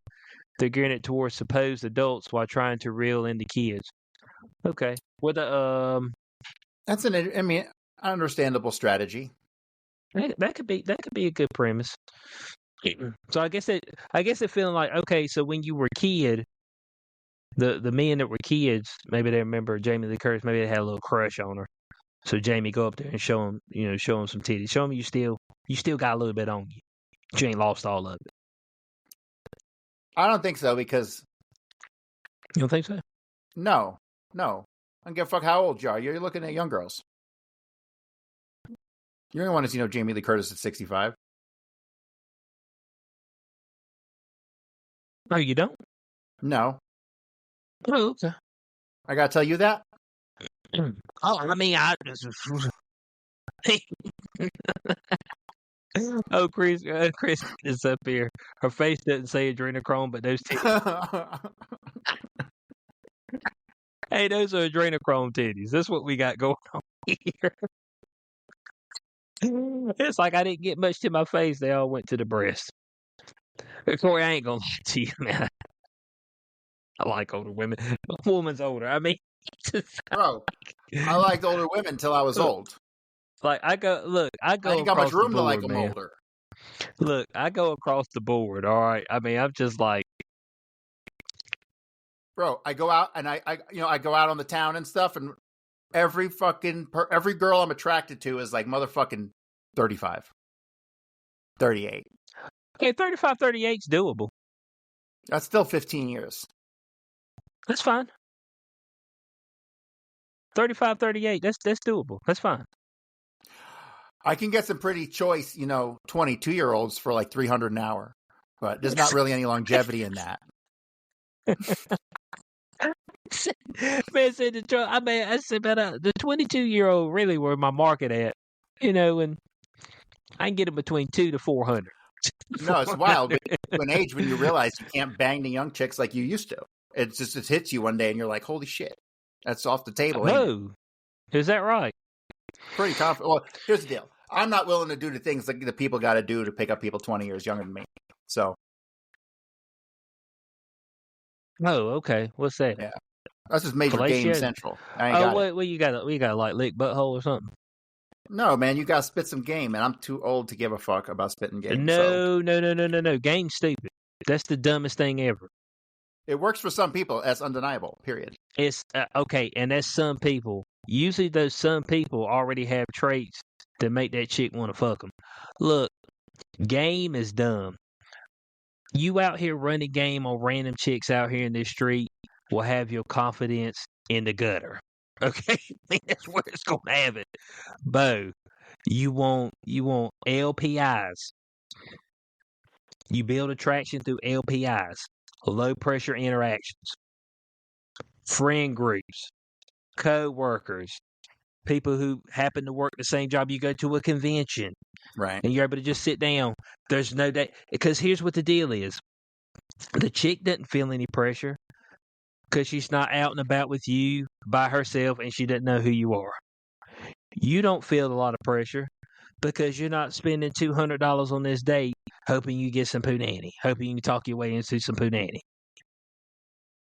They're gearing it towards supposed adults while trying to reel in the kids. Okay, with the That's an understandable strategy. that could be a good premise. So I guess they're feeling like, okay, so when you were a kid, the men that were kids, maybe they remember Jamie Lee Curtis, maybe they had a little crush on her. So Jamie go up there and show him some titties, show him you still got a little bit on you. You ain't lost all of it. I don't think so, because You don't think so? no. I don't give a fuck how old you are. You're looking at young girls. You don't want to see Jamie Lee Curtis at 65. Oh, you don't? No. Oh, okay. I gotta tell you that? Oh, I mean, oh, Chris is up here. Her face doesn't say adrenochrome, but those titties. Hey, those are adrenochrome titties. That's what we got going on here. It's like I didn't get much to my face. They all went to the breast. Corey, I ain't gonna lie to you, man. I like older women. A woman's older. I mean, bro, I liked older women until I was old. Like I ain't got much room to like them older. Look, I go across the board. All right. I mean, I'm just like, bro. I go out and I go out on the town and stuff, and every girl I'm attracted to is like motherfucking 35, 38. Okay, 35, 38's doable. That's still 15 years. That's fine. 35, 38, that's doable. That's fine. I can get some pretty choice, 22-year-olds for like $300 an hour, but there's not really any longevity in that. Man said I said, but the 22-year-old really where my market at, and I can get it between 200 to 400. No, it's wild. When you realize you can't bang the young chicks like you used to. It hits you one day and you're like, holy shit, that's off the table. Oh, is that right? Pretty confident. Well, here's the deal. I'm not willing to do the things that the people got to do to pick up people 20 years younger than me. So. Oh, okay. What's that? Yeah. That's just major game central. What you got like lick butthole or something? No, man, you got to spit some game, and I'm too old to give a fuck about spitting game. No. Game's stupid. That's the dumbest thing ever. It works for some people. That's undeniable, period. It's okay, and that's some people. Usually those some people already have traits that make that chick want to fuck them. Look, game is dumb. You out here running game on random chicks out here in this street will have your confidence in the gutter. Okay? I mean, that's where it's going to have it. Bo, you want LPIs. You build attraction through LPIs, low pressure interactions, friend groups, co-workers, people who happen to work the same job. You go to a convention, right? And you're able to just sit down. There's no day, because here's what the deal is: the chick doesn't feel any pressure because she's not out and about with you by herself, and she doesn't know who you are. You don't feel a lot of pressure because you're not spending $200 on this date hoping you get some punani, hoping you can talk your way into some punani.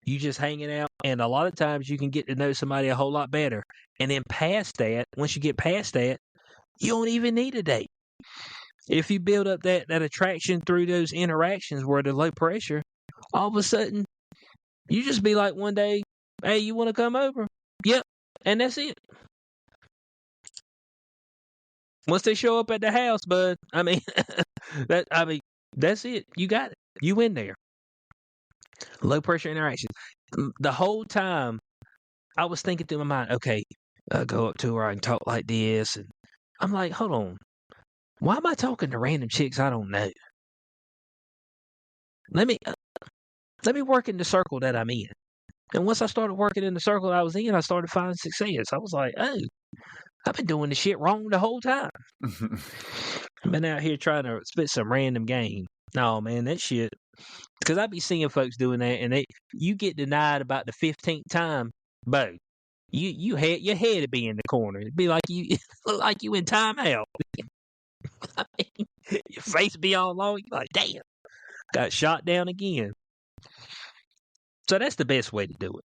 You just hanging out, and a lot of times you can get to know somebody a whole lot better. And then past that, once you get past that, you don't even need a date. If you build up that attraction through those interactions where they're low pressure, all of a sudden, you just be like one day, hey, you want to come over? Yep. And that's it. Once they show up at the house, bud, that's it. You got it. You in there. Low pressure interactions. The whole time, I was thinking through my mind, okay, go up to her and talk like this. And I'm like, hold on. Why am I talking to random chicks I don't know? Let me work in the circle that I'm in. And once I started working in the circle I was in, I started finding success. I was like, oh, I've been doing the shit wrong the whole time. I've been out here trying to spit some random game. No, man, that shit. Because I be seeing folks doing that, and you get denied about the 15th time, Bo. Your head to be in the corner. It'd be like you like you in timeout. I mean, your face be all long. You're like, damn, got shot down again. So that's the best way to do it.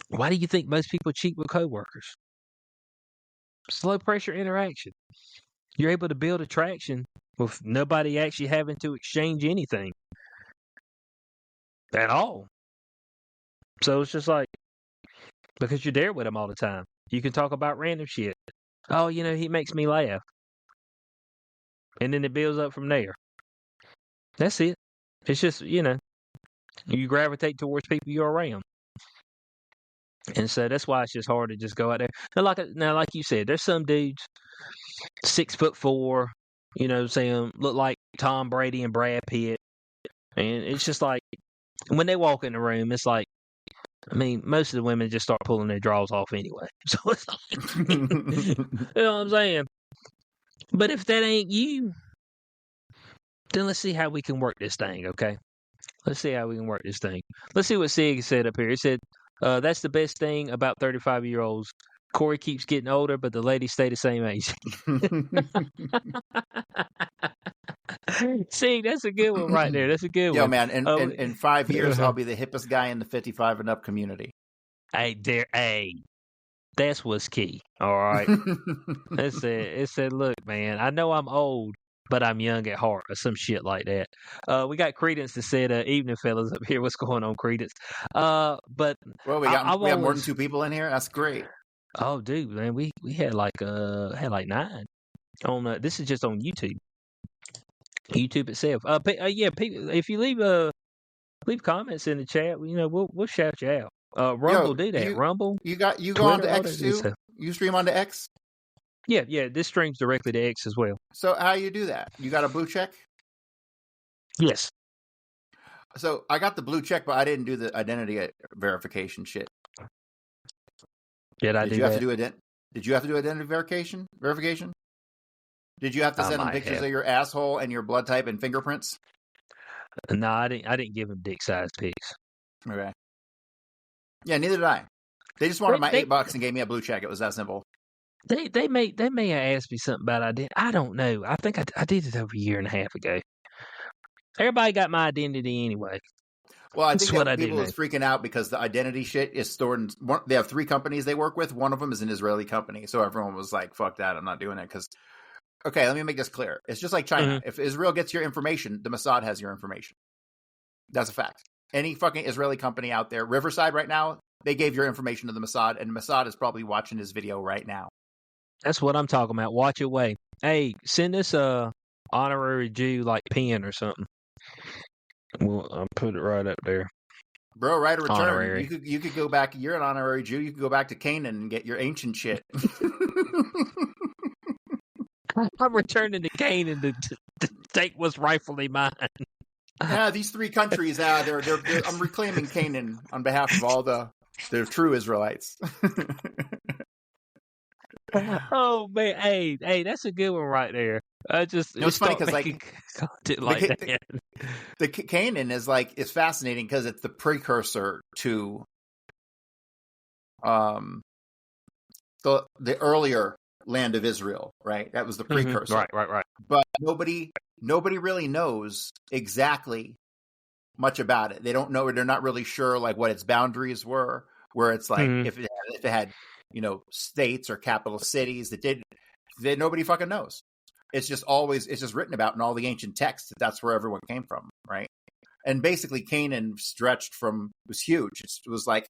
Why do you think most people cheat with coworkers? Slow pressure interaction. You're able to build attraction with nobody actually having to exchange anything at all. So it's just like, because you're there with them all the time. You can talk about random shit. Oh, he makes me laugh. And then it builds up from there. That's it. It's just, you gravitate towards people you're around. And so that's why it's just hard to just go out there. Now, like you said, there's some dudes, 6'4", saying look like Tom Brady and Brad Pitt. And it's just like, when they walk in the room, it's like, I mean, most of the women just start pulling their drawers off anyway. So it's like, you know what I'm saying? But if that ain't you, then let's see how we can work this thing, okay? Let's see how we can work this thing. Let's see what Sig said up here. He said, that's the best thing about 35-year-olds. Corey keeps getting older, but the ladies stay the same age. See, that's a good one right there. That's a good one. Yo, man, in 5 years, I'll be the hippest guy in the 55 and up community. Hey, that's what's key. All right. It said, look, man, I know I'm old, but I'm young at heart, or some shit like that. We got Credence that said, evening fellas up here. What's going on, Credence? But well, we have more than 2 people in here. That's great. Oh, dude, man, we had like 9 on. This is just on YouTube. YouTube itself. Yeah, people, if you leave comments in the chat, we'll shout you out. Rumble, do that. Rumble. You go Twitter, on to X too. You stream onto X. Yeah. This streams directly to X as well. So how you do that? You got a blue check? Yes. So I got the blue check, but I didn't do the identity verification shit. Did you have to do identity verification? Did you have to send them pictures of your asshole and your blood type and fingerprints? No, I didn't give them dick-sized pics. Okay. Yeah, neither did I. They just wanted my $8 and gave me a blue check. It was that simple. They may have asked me something about identity. I don't know. I think I did it over a year and a half ago. Everybody got my identity anyway. Well, I think that people was freaking out because the identity shit is stored in. They have 3 companies they work with. One of them is an Israeli company, so everyone was like, "Fuck that! I'm not doing it." Because, okay, let me make this clear. It's just like China. Mm-hmm. If Israel gets your information, the Mossad has your information. That's a fact. Any fucking Israeli company out there, Riverside right now, they gave your information to the Mossad, and Mossad is probably watching this video right now. That's what I'm talking about. Watch your way. Hey, send us a honorary Jew like pin or something. Well, I'll put it right up there. Bro, right of return. Honorary. You could go back. You're an honorary Jew. You could go back to Canaan and get your ancient shit. I'm returning to Canaan to take what's rightfully mine. Yeah, these 3 countries. They're I'm reclaiming Canaan on behalf of all the true Israelites. Oh man, hey, that's a good one right there. It's funny because the Canaan is fascinating because it's the precursor to the earlier land of Israel, right? That was the precursor. Mm-hmm. Right. But nobody really knows exactly much about it. They don't know. They're not really sure like what its boundaries were. Where it's like if it had states or capital cities that nobody fucking knows. It's just written about in all the ancient texts that's where everyone came from, right? And basically Canaan was huge. It was like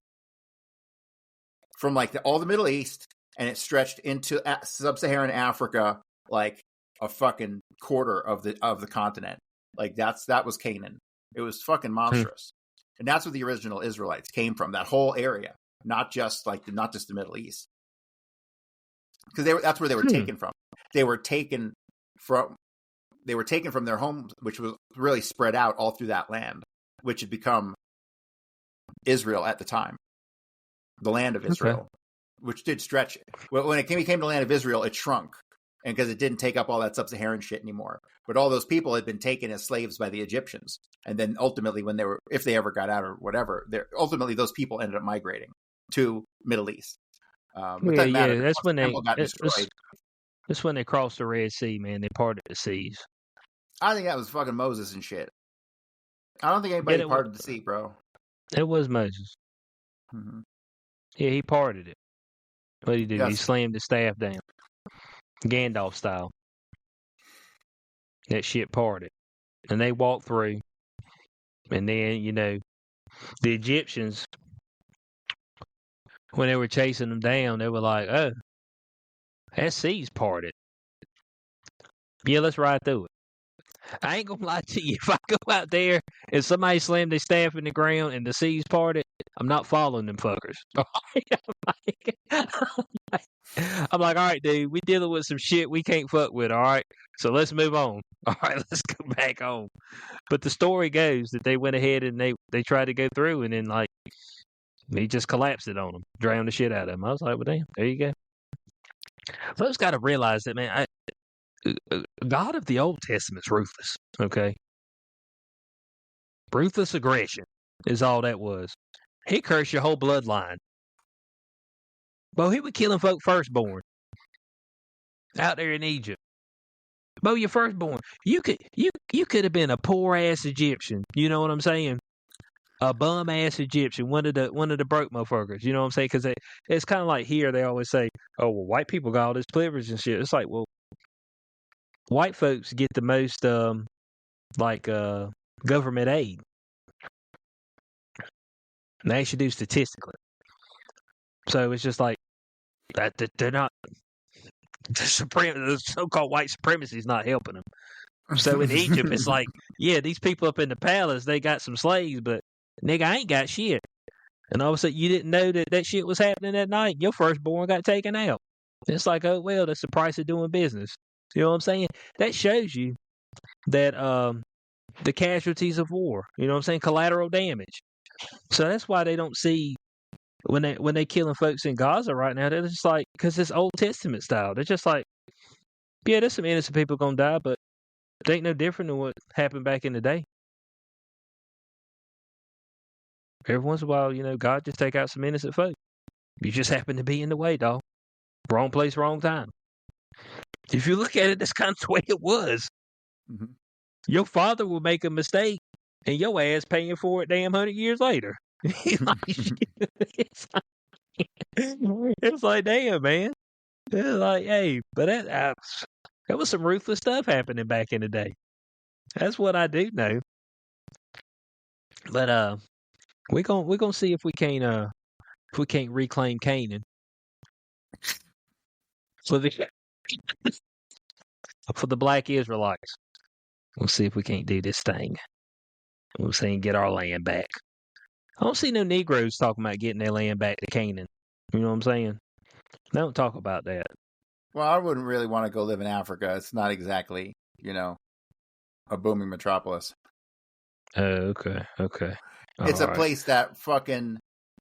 from like all the Middle East, and it stretched into sub-Saharan Africa, like a fucking quarter of the continent. Like that was Canaan. It was fucking monstrous. And that's where the original Israelites came from, that whole area, not just the Middle East. Because that's where they were taken from. They were taken from their homes, which was really spread out all through that land, which had become Israel at the time, the land of Israel, which did stretch. When it became the land of Israel, it shrunk, and because it didn't take up all that sub-Saharan shit anymore. But all those people had been taken as slaves by the Egyptians, and then ultimately, if they ever got out or whatever, ultimately those people ended up migrating to Middle East. That's when they got destroyed. That's when they crossed the Red Sea, man. They parted the seas. I think that was fucking Moses and shit. I don't think anybody parted the sea, bro. It was Moses. Mm-hmm. Yeah, he parted it. What did he do? Yes. He slammed the staff down, Gandalf style. That shit parted, and they walked through. And then the Egyptians, when they were chasing them down, they were like, "Oh, that sea's parted. Yeah, let's ride through it." I ain't gonna lie to you. If I go out there and somebody slammed their staff in the ground and the sea's parted, I'm not following them fuckers. I'm like, all right, dude, we dealing with some shit we can't fuck with, all right? So let's move on. All right, let's go back home. But the story goes that they went ahead and they tried to go through, and then, like, he just collapsed it on them, drowned the shit out of them. I was like, well, damn, there you go. Folks got to realize that, man, God of the Old Testament's ruthless, okay? Ruthless aggression is all that was. He cursed your whole bloodline. Bo, he was killing folk firstborn out there in Egypt. Bo, your firstborn. You could have been a poor ass Egyptian. You know what I'm saying? A bum ass Egyptian, one of the broke motherfuckers. You know what I'm saying? Because it's kind of like here they always say, "Oh, well, white people got all this privilege and shit." It's like, well, white folks get the most government aid. And they should do statistically. So it's just like that they're not the so-called white supremacy is not helping them. So in Egypt, it's like, yeah, these people up in the palace, they got some slaves, but nigga, I ain't got shit. And all of a sudden, you didn't know that shit was happening that night. Your firstborn got taken out. It's like, oh, well, that's the price of doing business. You know what I'm saying? That shows you that the casualties of war, you know what I'm saying? Collateral damage. So that's why they don't see when they killing folks in Gaza right now. They're just like, because it's Old Testament style. They're just like, yeah, there's some innocent people gonna die, but it ain't no different than what happened back in the day. Every once in a while, God just take out some innocent folk. You just happen to be in the way, dog. Wrong place, wrong time. If you look at it, that's kind of the way it was. Mm-hmm. Your father will make a mistake, and your ass paying for it damn 100 years later. It's like, damn, man. It's like, hey, but that was some ruthless stuff happening back in the day. That's what I do know. But we're gonna see if we can't reclaim Canaan for the Black Israelites. We'll see if we can't do this thing. We'll see and get our land back. I don't see no Negroes talking about getting their land back to Canaan. You know what I'm saying? They don't talk about that. Well, I wouldn't really want to go live in Africa. It's not exactly, a booming metropolis. Oh, okay. It's a place that fucking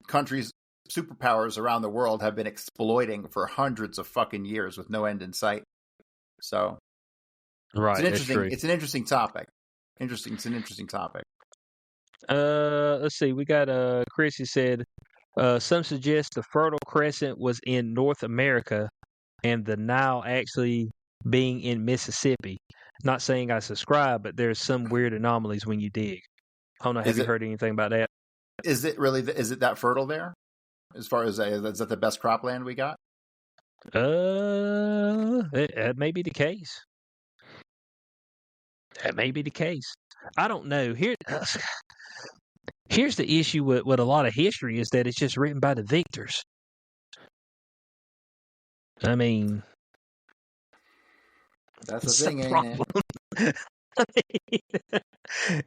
countries, superpowers around the world have been exploiting for hundreds of fucking years with no end in sight. So, right, it's an interesting topic. It's an interesting topic. Let's see. We got Chrissy said, some suggest the Fertile Crescent was in North America and the Nile actually being in Mississippi. Not saying I subscribe, but there's some weird anomalies when you dig. I don't know. Have you heard anything about that? Is it really? Is it that fertile there? As far as is that the best cropland we got? That may be the case. That may be the case. I don't know. Here's the issue with a lot of history is that it's just written by the victors. I mean, that's the thing, ain't it?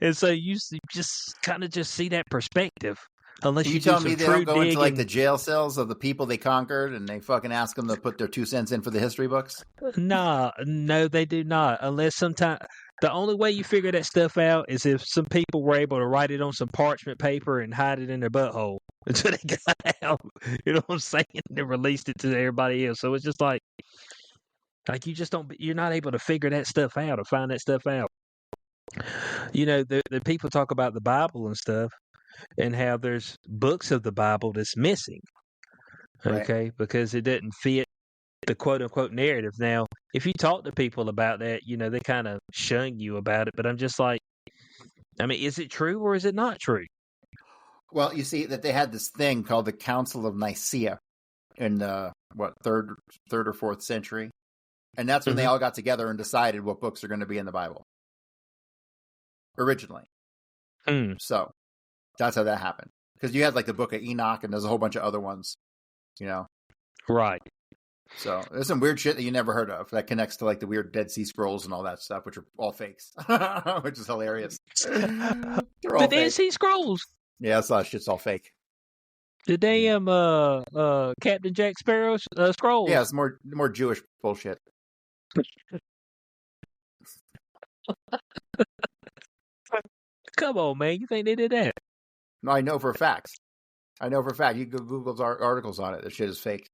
And so you just kind of just see that perspective. Unless you tell me they don't go into like the jail cells of the people they conquered and they fucking ask them to put their 2 cents in for the history books? No, they do not. Unless sometimes The only way you figure that stuff out is if some people were able to write it on some parchment paper and hide it in their butthole until they got out. You know what I'm saying? And released it to everybody else. So it's just like you just don't. You're not able to figure that stuff out or find that stuff out. You know, the people talk about the Bible and stuff, and how there's books of the Bible that's missing. Okay, right. Because it doesn't fit the quote unquote narrative. Now, if you talk to people about that, you know, they kind of shun you about it. But I'm just like, I mean, is it true or is it not true? Well, you see that they had this thing called the Council of Nicaea in the third or fourth century, and that's when they all got together and decided what books are going to be in the Bible originally. So that's how that happened. Because you had like the Book of Enoch, and there's a whole bunch of other ones, you know. Right. So there's some weird shit that you never heard of that connects to like the weird Dead Sea Scrolls and all that stuff, which are all fakes, which is hilarious. The Dead Sea Scrolls. Yeah, that's a lot of shit's all fake. The damn Captain Jack Sparrow scrolls. Yeah, it's more Jewish bullshit. Come on, man. You think they did that? No, I know for a fact. You go Google's articles on it. That shit is fake.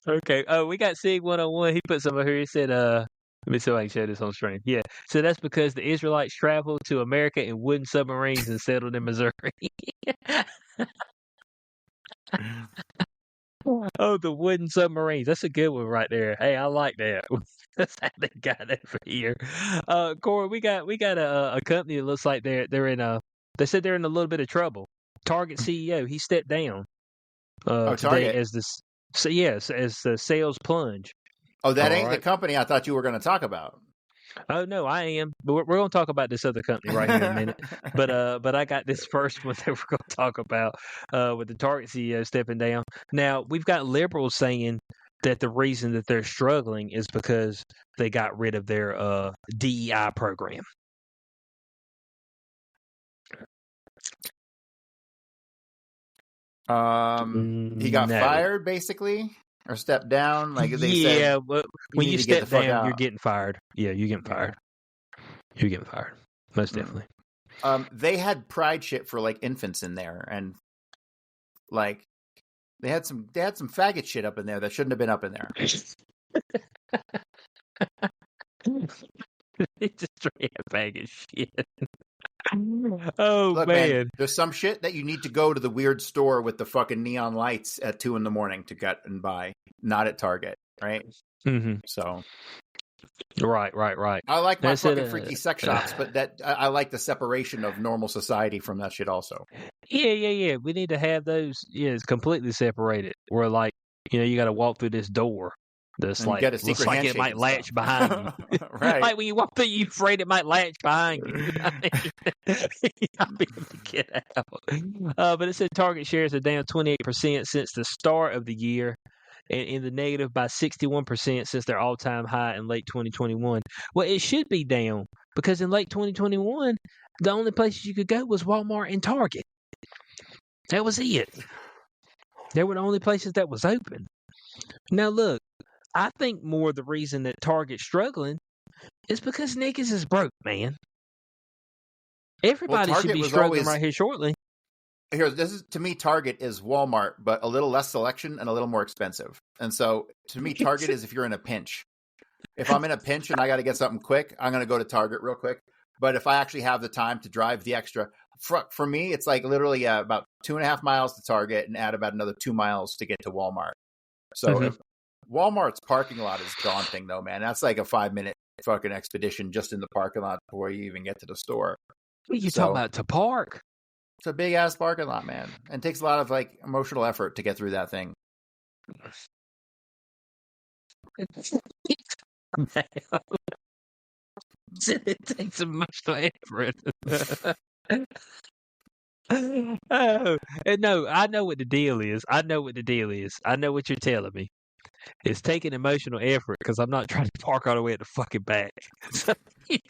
Okay. Oh, we got Sig 101. He put some over here. He said, let me see if I can show this on stream. Yeah. So that's because the Israelites traveled to America in wooden submarines and settled in Missouri. Oh, the wooden submarines. That's a good one right there. Hey, I like that. That's how they got it for here. Corey, we got a company that looks like they're in they said they're in a little bit of trouble. Target CEO, he stepped down today as this. So yes, as the sales plunge. Oh, that ain't the company I thought you were going to talk about. Oh no, I am. But we're going to talk about this other company right here in a minute. But I got this first one that we're going to talk about with the Target CEO stepping down. Now we've got liberals saying that the reason that they're struggling is because they got rid of their DEI program. He got fired basically, or stepped down. Like they said, yeah. But when you step down, you're getting fired. Yeah, you're getting fired. You're getting fired, most definitely. They had pride shit for like infants in there, and like they had some faggot shit up in there that shouldn't have been up in there. It's just straight faggot shit. Oh, look, man. There's some shit that you need to go to the weird store with the fucking neon lights at 2 a.m. to get and buy, not at Target, right? Mm-hmm. So, right. I like my fucking freaky sex shops, but that I like the separation of normal society from that shit also. Yeah. We need to have those. Yeah, it's completely separated. Where like, you know, you got to walk through this door. That's like looks like it might latch behind you. Right. Like when you walk through, you're afraid it might latch behind you. I'll be able to get out. But it said Target shares are down 28% since the start of the year, and in the negative by 61% since their all-time high in late 2021. Well, it should be down because in late 2021, the only places you could go was Walmart and Target. That was it. They were the only places that was open. Now look. I think more the reason that Target's struggling is because niggas is broke, man. Everybody should be struggling right here shortly. To me, Target is Walmart, but a little less selection and a little more expensive. And so, to me, Target is if you're in a pinch. If I'm in a pinch and I got to get something quick, I'm going to go to Target real quick. But if I actually have the time to drive the extra, for me, it's like literally about 2.5 miles to Target and add about another 2 miles to get to Walmart. So if Walmart's parking lot is daunting, though, man. That's like a 5-minute fucking expedition just in the parking lot before you even get to the store. What are you talking about? To park? It's a big ass parking lot, man, and it takes a lot of like emotional effort to get through that thing. It takes emotional effort. Oh, and no, I know what the deal is. I know what you're telling me. It's taking emotional effort because I'm not trying to park all the way at the fucking back. So they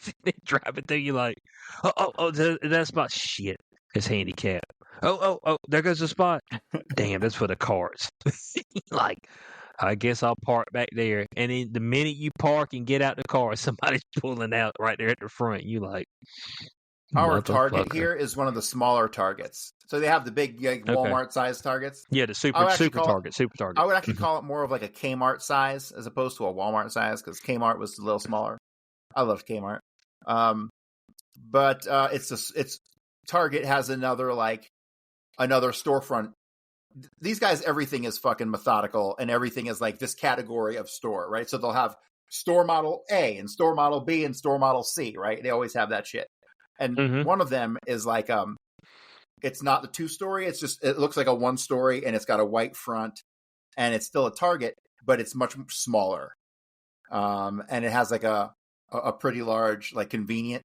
drive it through you like, oh, that spot, shit, it's handicapped. Oh, there goes the spot. Damn, that's for the cars. Like, I guess I'll park back there. And then the minute you park and get out the car, somebody's pulling out right there at the front. You like, Our Target motherfucker. here is one of the smaller Targets. So they have the big Walmart-sized Targets. Yeah, the super Target. I would actually call it more of like a Kmart size as opposed to a Walmart size because Kmart was a little smaller. I love Kmart. But it's Target has another storefront. These guys, everything is fucking methodical and everything is like this category of store, right? So they'll have store model A and store model B and store model C, right? They always have that shit. And one of them is like, it's not the 2-story. It looks like a 1-story and it's got a white front and it's still a Target, but it's much smaller. And it has like a pretty large, like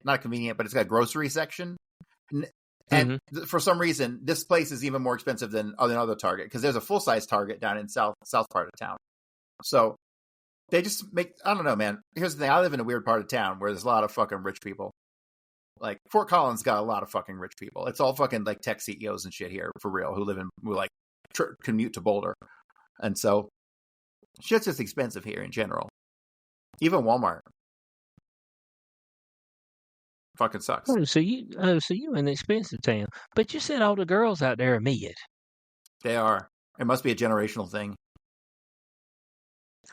not convenient, but it's got a grocery section. And for some reason, this place is even more expensive than other Target because there's a full-size Target down in south part of town. So they just I don't know, man. Here's the thing. I live in a weird part of town where there's a lot of fucking rich people. Like Fort Collins got a lot of fucking rich people. It's all fucking like tech CEOs and shit here for real who like commute to Boulder. And so shit's just expensive here in general. Even Walmart. Fucking sucks. So you in an expensive town, but you said all the girls out there are mid. They are. It must be a generational thing.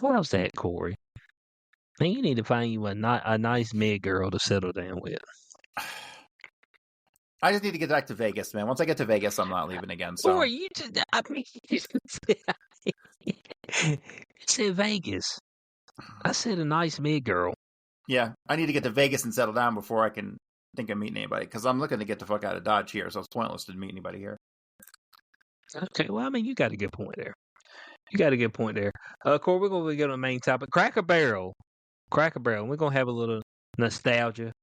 How's that, Corey? Man, you need to find you a nice mid girl to settle down with. I just need to get back to Vegas, man. Once I get to Vegas, I'm not leaving again. So. Corey, you said Vegas. I said a nice mid girl. Yeah, I need to get to Vegas and settle down before I can think of meeting anybody. Because I'm looking to get the fuck out of Dodge here, so it's pointless to meet anybody here. Okay, well, I mean, you got a good point there. Corey, we're going to go to the main topic. Cracker Barrel. We're going to have a little nostalgia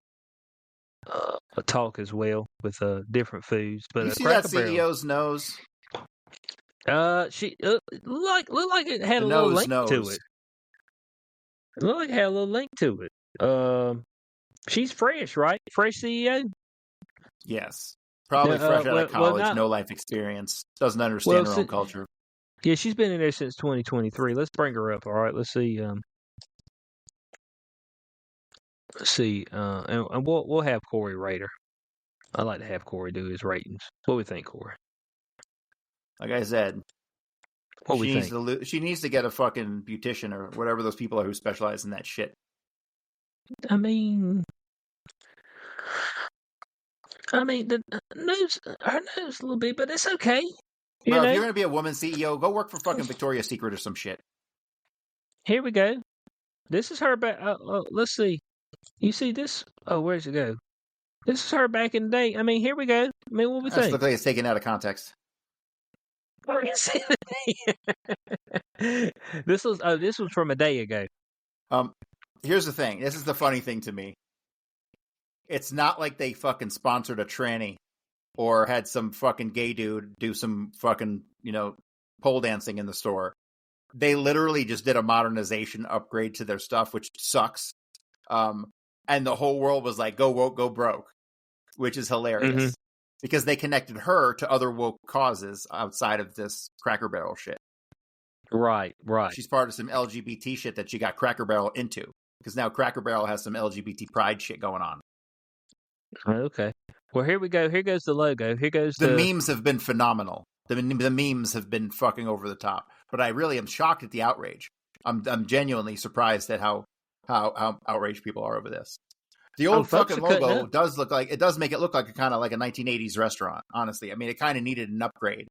talk as well with different foods. But you see Cracker that CEO's nose? She looked like it had a little link to it. It looked like it had a little link to it. She's fresh, right? Fresh CEO? Yes. Probably fresh out of college, no life experience. Doesn't understand her own culture. Yeah, she's been in there since 2023. Let's bring her up, all right? Let's see. And we'll have Corey rate her. I like to have Corey do his ratings. What do we think, Corey? Like I said, what we think? She needs to get a fucking beautician or whatever those people are who specialize in that shit. I mean, her nose a little bit, but it's okay. Bro, if you're going to be a woman CEO, go work for fucking Victoria's Secret or some shit. Here we go. This is her back. Let's see. You see this? Oh, where's it go? This is her back in the day. I mean, here we go. I mean, what we think? This looks like it's taken out of context. This was from a day ago. Here's the thing. This is the funny thing to me. It's not like they fucking sponsored a tranny or had some fucking gay dude do some fucking, pole dancing in the store. They literally just did a modernization upgrade to their stuff, which sucks. And the whole world was like, go woke, go broke, which is hilarious because they connected her to other woke causes outside of this Cracker Barrel shit. Right. She's part of some LGBT shit that she got Cracker Barrel into because now Cracker Barrel has some LGBT pride shit going on. Okay. Well, here we go. Here goes the logo. Here goes the memes have been phenomenal. The memes have been fucking over the top. But I really am shocked at the outrage. I'm genuinely surprised at how outraged people are over this. The old fucking logo does make it look like a kind of like a 1980s restaurant. Honestly, I mean, it kind of needed an upgrade.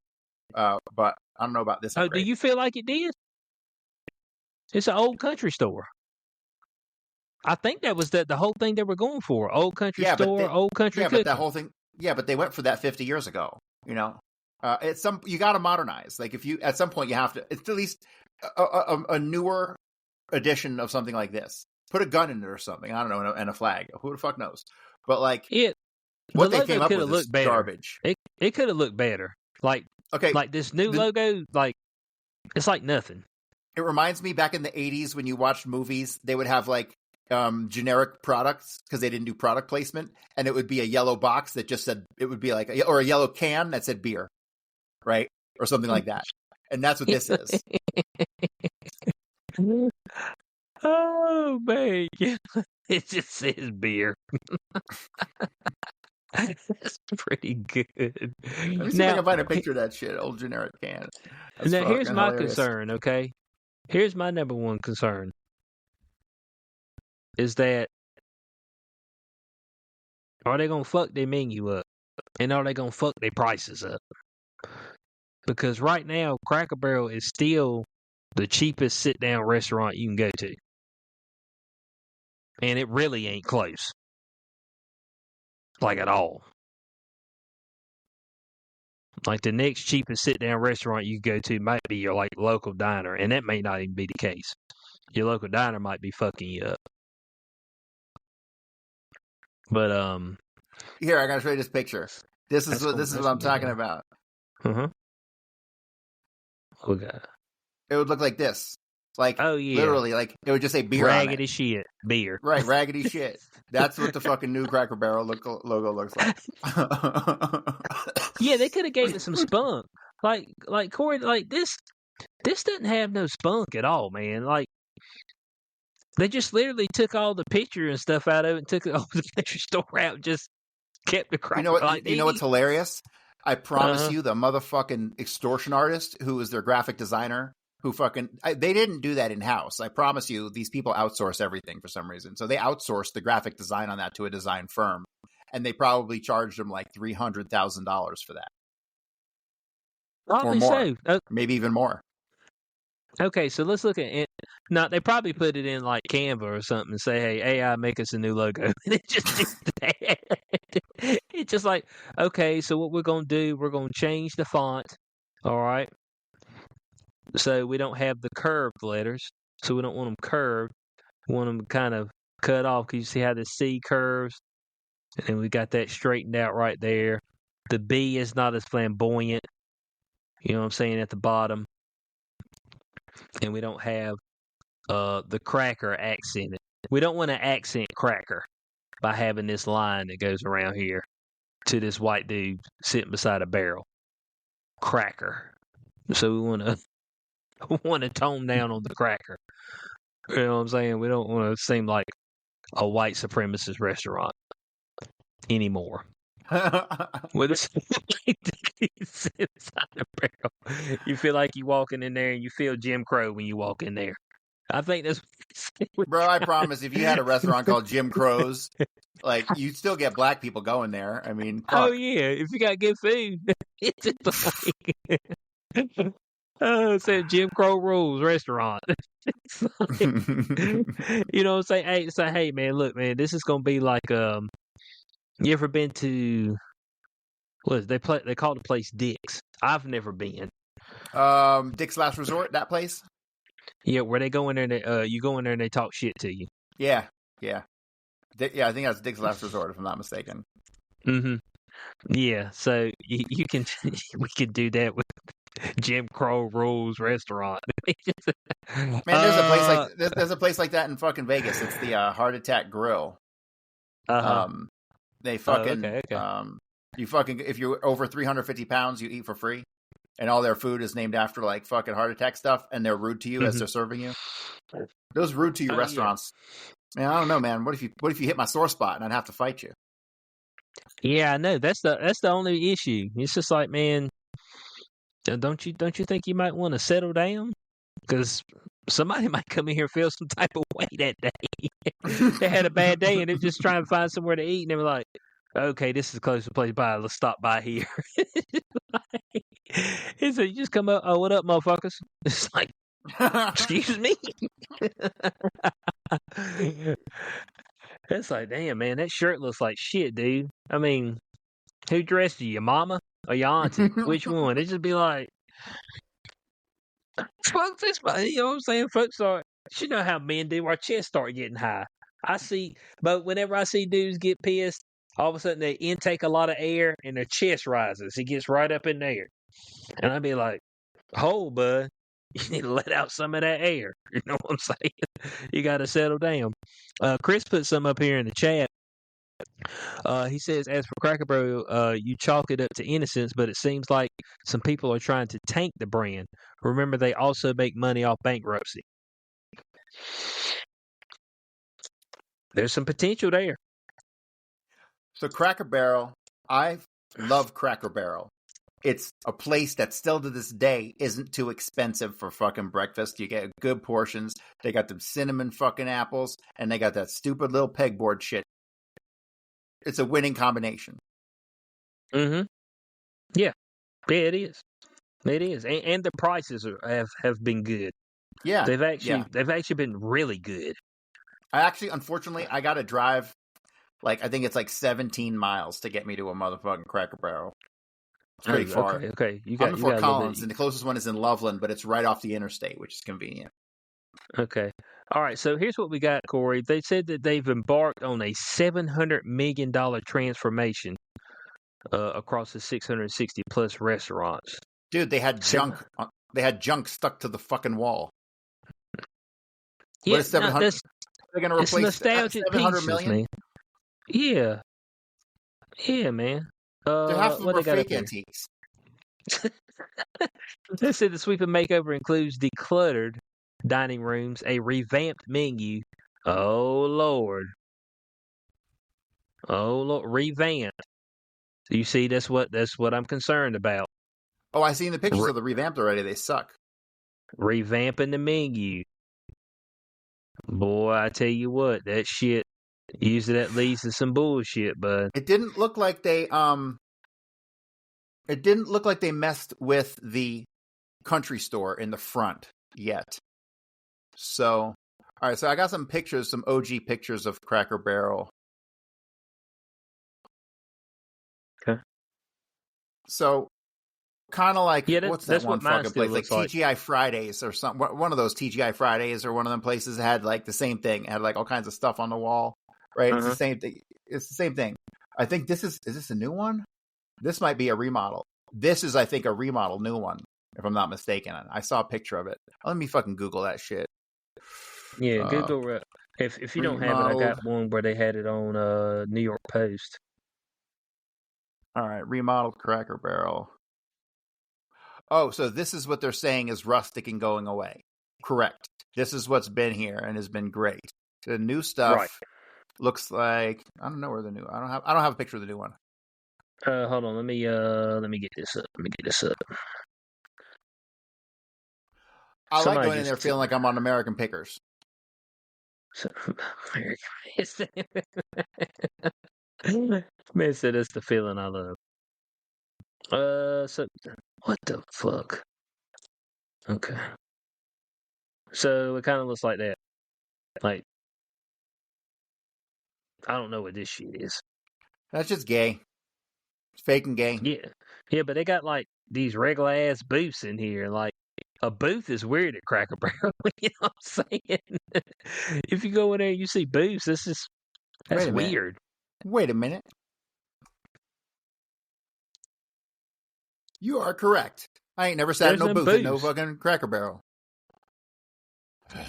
But I don't know about this. Oh, do you feel like it did? It's an old country store. I think that was the whole thing they were going for. Old country store, old country cookie. But that whole thing. Yeah, but they went for that 50 years ago. You got to modernize. Like if you at some point you have to. It's at least a newer edition of something like this. Put a gun in it or something. I don't know, and a flag. Who the fuck knows? But like, what they came up with is garbage. It could have looked better. Like this new logo, like it's like nothing. It reminds me back in the 80s when you watched movies, they would have like generic products because they didn't do product placement, and it would be a yellow box that just said it would be like or a yellow can that said beer, right, or something like that. And that's what this is. Oh man, yeah. It just says beer. That's pretty good. Let me see if I Now, can find a picture of that shit. Old generic can. That's now here's fucking my hilarious. concern, okay? Here's my number one concern is that are they gonna fuck their menu up? And are they gonna fuck their prices up? Because right now, Cracker Barrel is still the cheapest sit down restaurant you can go to. And it really ain't close. Like at all. Like the next cheapest sit down restaurant you go to might be your like local diner, and that may not even be the case. Your local diner might be fucking you up. But Here, I gotta show you this picture. This is what I'm talking about. Uh-huh. Okay. It would look like this. Like, oh yeah. Literally, like it would just say beer raggedy on it. shit. Beer. Right, raggedy shit. That's what the fucking new Cracker Barrel logo looks like. Yeah, they could have gave it some spunk. Like Corey, like this doesn't have no spunk at all, man. Like they just literally took all the picture and stuff out of it and took all the picture store out and just kept the cracker. You know what? Like, you know what's hilarious? I promise you, the motherfucking extortion artist who is their graphic designer, who they didn't do that in house. I promise you, these people outsource everything for some reason. So they outsourced the graphic design on that to a design firm, and they probably charged them like $300,000 for that, probably or more, so. maybe even more. Okay, so let's look at it. Now they probably put it in like Canva or something and say, "Hey, AI, make us a new logo." And it just did that. It's just like, okay, so what we're gonna do? We're gonna change the font. All right. So we don't have the curved letters. So we don't want them curved. We want them kind of cut off. Because you see how the C curves, and then we got that straightened out right there. The B is not as flamboyant. You know what I'm saying at the bottom. And we don't have the cracker accented. We don't want to accent cracker by having this line that goes around here to this white dude sitting beside a barrel. Cracker. So we want to tone down on the cracker. You know what I'm saying? We don't want to seem like a white supremacist restaurant anymore. With a inside the barrel, you feel like you walking in there, and you feel Jim Crow when you walk in there. I think that's. Bro, I promise, if you had a restaurant called Jim Crow's, like you'd still get black people going there. I mean, fuck. Oh yeah, if you got good food, it's just like. Oh, it said Jim Crow Rules Restaurant. Like, you know what I'm saying? Hey man, look man, this is gonna be like you ever been to what is they call the place Dick's? I've never been. Dick's Last Resort, that place? Yeah, where they go in there and you go in there and they talk shit to you. Yeah. Yeah, I think that's Dick's Last Resort if I'm not mistaken. Mm-hmm. Yeah, so you can we could do that with Jim Crow Rules Restaurant. Man, there's a place like that in fucking Vegas. It's the Heart Attack Grill. They fucking okay. You fucking if you're over 350 pounds, you eat for free, and all their food is named after like fucking heart attack stuff, and they're rude to you as they're serving you. Those rude to you restaurants. Yeah. Man, I don't know, man. What if you hit my sore spot and I'd have to fight you? Yeah, I know. That's the only issue. It's just like, man, don't you think you might want to settle down? Because somebody might come in here and feel some type of way that day. They had a bad day and they're just trying to find somewhere to eat, and they were like, "Okay, this is the closest place by. Let's stop by here." He said, "You just come up. Oh, what up, motherfuckers?" It's like, excuse me. It's like, damn, man, that shirt looks like shit, dude. I mean, who dressed you? Your mama or your auntie? Which one? It just be like, folks, you know what I'm saying? Folks you know how men do. Our chests start getting high. But whenever I see dudes get pissed, all of a sudden they intake a lot of air and their chest rises. It gets right up in there. And I'd be like, hold, bud. You need to let out some of that air. You know what I'm saying? You got to settle down. Chris put some up here in the chat. He says, as for Cracker Barrel, you chalk it up to innocence, but it seems like some people are trying to tank the brand. Remember, they also make money off bankruptcy. There's some potential there. So Cracker Barrel, I love Cracker Barrel. It's a place that still to this day isn't too expensive for fucking breakfast. You get good portions. They got them cinnamon fucking apples, and they got that stupid little pegboard shit. It's a winning combination. Mm-hmm. Yeah, it is. It is, and the prices have been good. Yeah, they've actually been really good. Unfortunately, I got to drive. I think it's 17 miles to get me to a motherfucking Cracker Barrel. It's pretty far. Okay. I'm in Fort Collins, and the closest one is in Loveland, but it's right off the interstate, which is convenient. Okay. All right. So here's what we got, Corey. They said that they've embarked on a $700 million transformation across the 660 plus restaurants. Dude, they had junk. They had junk stuck to the fucking wall. Yeah, what is 700? They're going to replace nostalgic 700 pieces, million? man. Yeah. Yeah, man. Half of them are fake antiques. They said the sweep and makeover includes decluttered dining rooms, a revamped menu. Oh Lord, revamped. So you see, that's what I'm concerned about. Oh, I seen the pictures of the revamped already. They suck. Revamping the menu. Boy, I tell you what, that shit usually that leads to some bullshit, bud. It didn't look like they messed with the country store in the front yet. So, all right, so I got some pictures, some OG pictures of Cracker Barrel. Okay. So, kind of like, what's that that's one fucking place? Like TGI Fridays or something. One of those TGI Fridays or one of them places had the same thing. It had all kinds of stuff on the wall, right? It's the same thing. It's the same thing. I think is this a new one? This might be a remodel. This is, I think, a remodel new one, if I'm not mistaken. I saw a picture of it. Let me fucking Google that shit. Yeah, Google. If you don't have it, I got one where they had it on New York Post. All right, remodeled Cracker Barrel. Oh, so this is what they're saying is rustic and going away. Correct. This is what's been here and has been great. The new stuff looks like, I don't know where the new. I don't have a picture of the new one. Hold on. Let me get this up. I like going in there feeling like I'm on American Pickers. Man said that's the feeling I love. So what the fuck? Okay. So it kind of looks like that. I don't know what this shit is. That's just gay. It's fake and gay. Yeah, but they got these regular ass booths in here. A booth is weird at Cracker Barrel. You know what I'm saying? If you go in there and you see booths, that's weird. Wait a minute. You are correct. I ain't never sat in no booth at no fucking Cracker Barrel.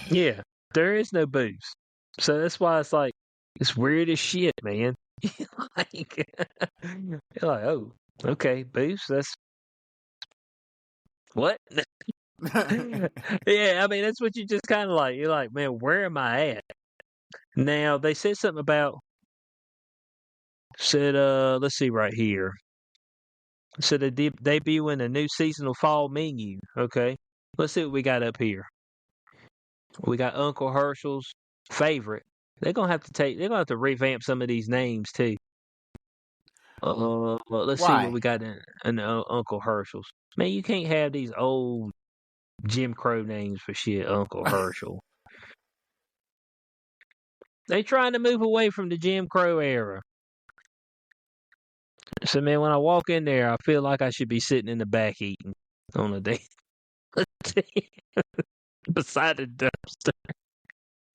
Yeah, there is no booths. So that's why it's weird as shit, man. You're like, oh, okay, booths, that's... What? Yeah, I mean, that's what you just kind of like. You're like, man, where am I at? Now, they said something about... let's see right here. So they're debuting a new seasonal fall menu. Okay, let's see what we got up here. We got Uncle Herschel's favorite. They're gonna have to revamp some of these names too. Let's see what we got in Uncle Herschel's. Man, you can't have these old Jim Crow names for shit. Uncle Herschel. They trying to move away from the Jim Crow era. So, man, when I walk in there, I feel like I should be sitting in the back eating on a day beside the dumpster.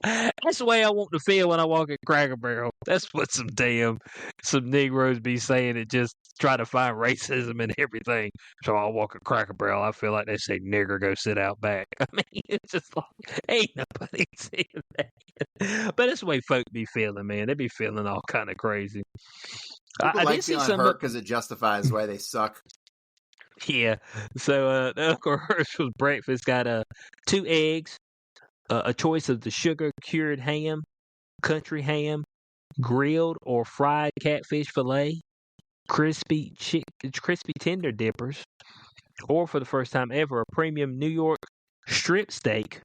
That's the way I want to feel when I walk at Cracker Barrel. That's what some Negroes be saying that just try to find racism in everything. So I walk at Cracker Barrel, I feel like they say, nigger, go sit out back. I mean, it's just ain't nobody saying that. But that's the way folk be feeling, man. They be feeling all kind of crazy. People like feeling hurt because it justifies why they suck. Yeah. So Uncle Herschel's breakfast got 2 eggs, a choice of the sugar-cured ham, country ham, grilled or fried catfish fillet, crispy tender dippers, or for the first time ever, a premium New York strip steak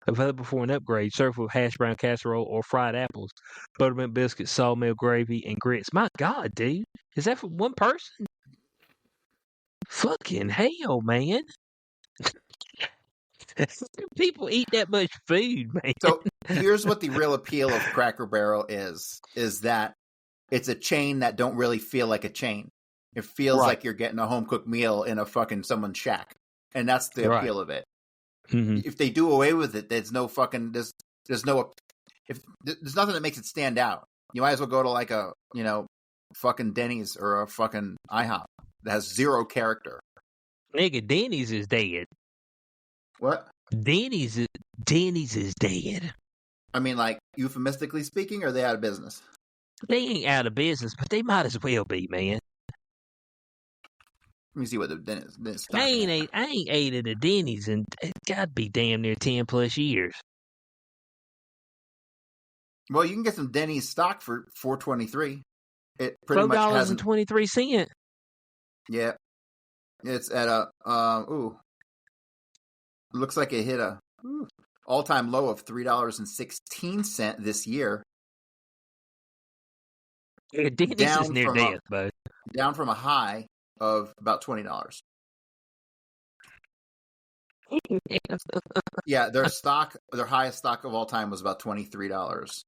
available for an upgrade, served with hash brown casserole or fried apples, buttermilk biscuits, sawmill gravy, and grits. My God, dude. Is that for one person? Fucking hell, man. People eat that much food, man. So here's what the real appeal of Cracker Barrel is that it's a chain that don't really feel like a chain. It feels like you're getting a home-cooked meal in a fucking someone's shack. And that's the appeal of it. Mm-hmm. If they do away with it, there's no fucking, there's nothing that makes it stand out. You might as well go to like a, fucking Denny's or a fucking IHOP that has zero character. Nigga, Denny's is dead. What? Denny's is dead. I mean, like, euphemistically speaking, or are they out of business? They ain't out of business, but they might as well be, man. Let me see what the Denny's I ain't ate at a Denny's in it gotta be damn near 10 plus years. Well, you can get some Denny's stock for $4.23. It pretty much hasn't $4.23. Yeah, it's at a looks like it hit a all-time low of $3.16 this year. Yeah, Denny's is near death, bud. Down from a high of about $20. Yeah, their highest stock of all time was about $23.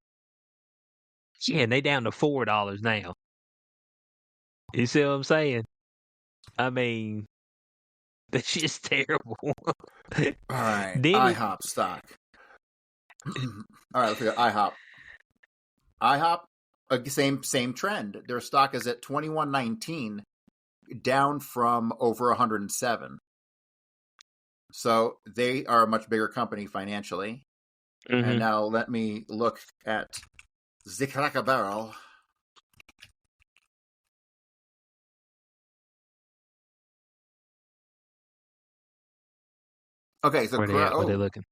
Yeah, and they down to $4 now. You see what I'm saying? I mean, that's just terrible. All right, IHOP stock. All right, let's go IHOP. IHOP, same trend. Their stock is at $21.19, down from over 107. So they are a much bigger company financially. Mm-hmm. And now let me look at the Cracker Barrel. Okay, so what are they looking?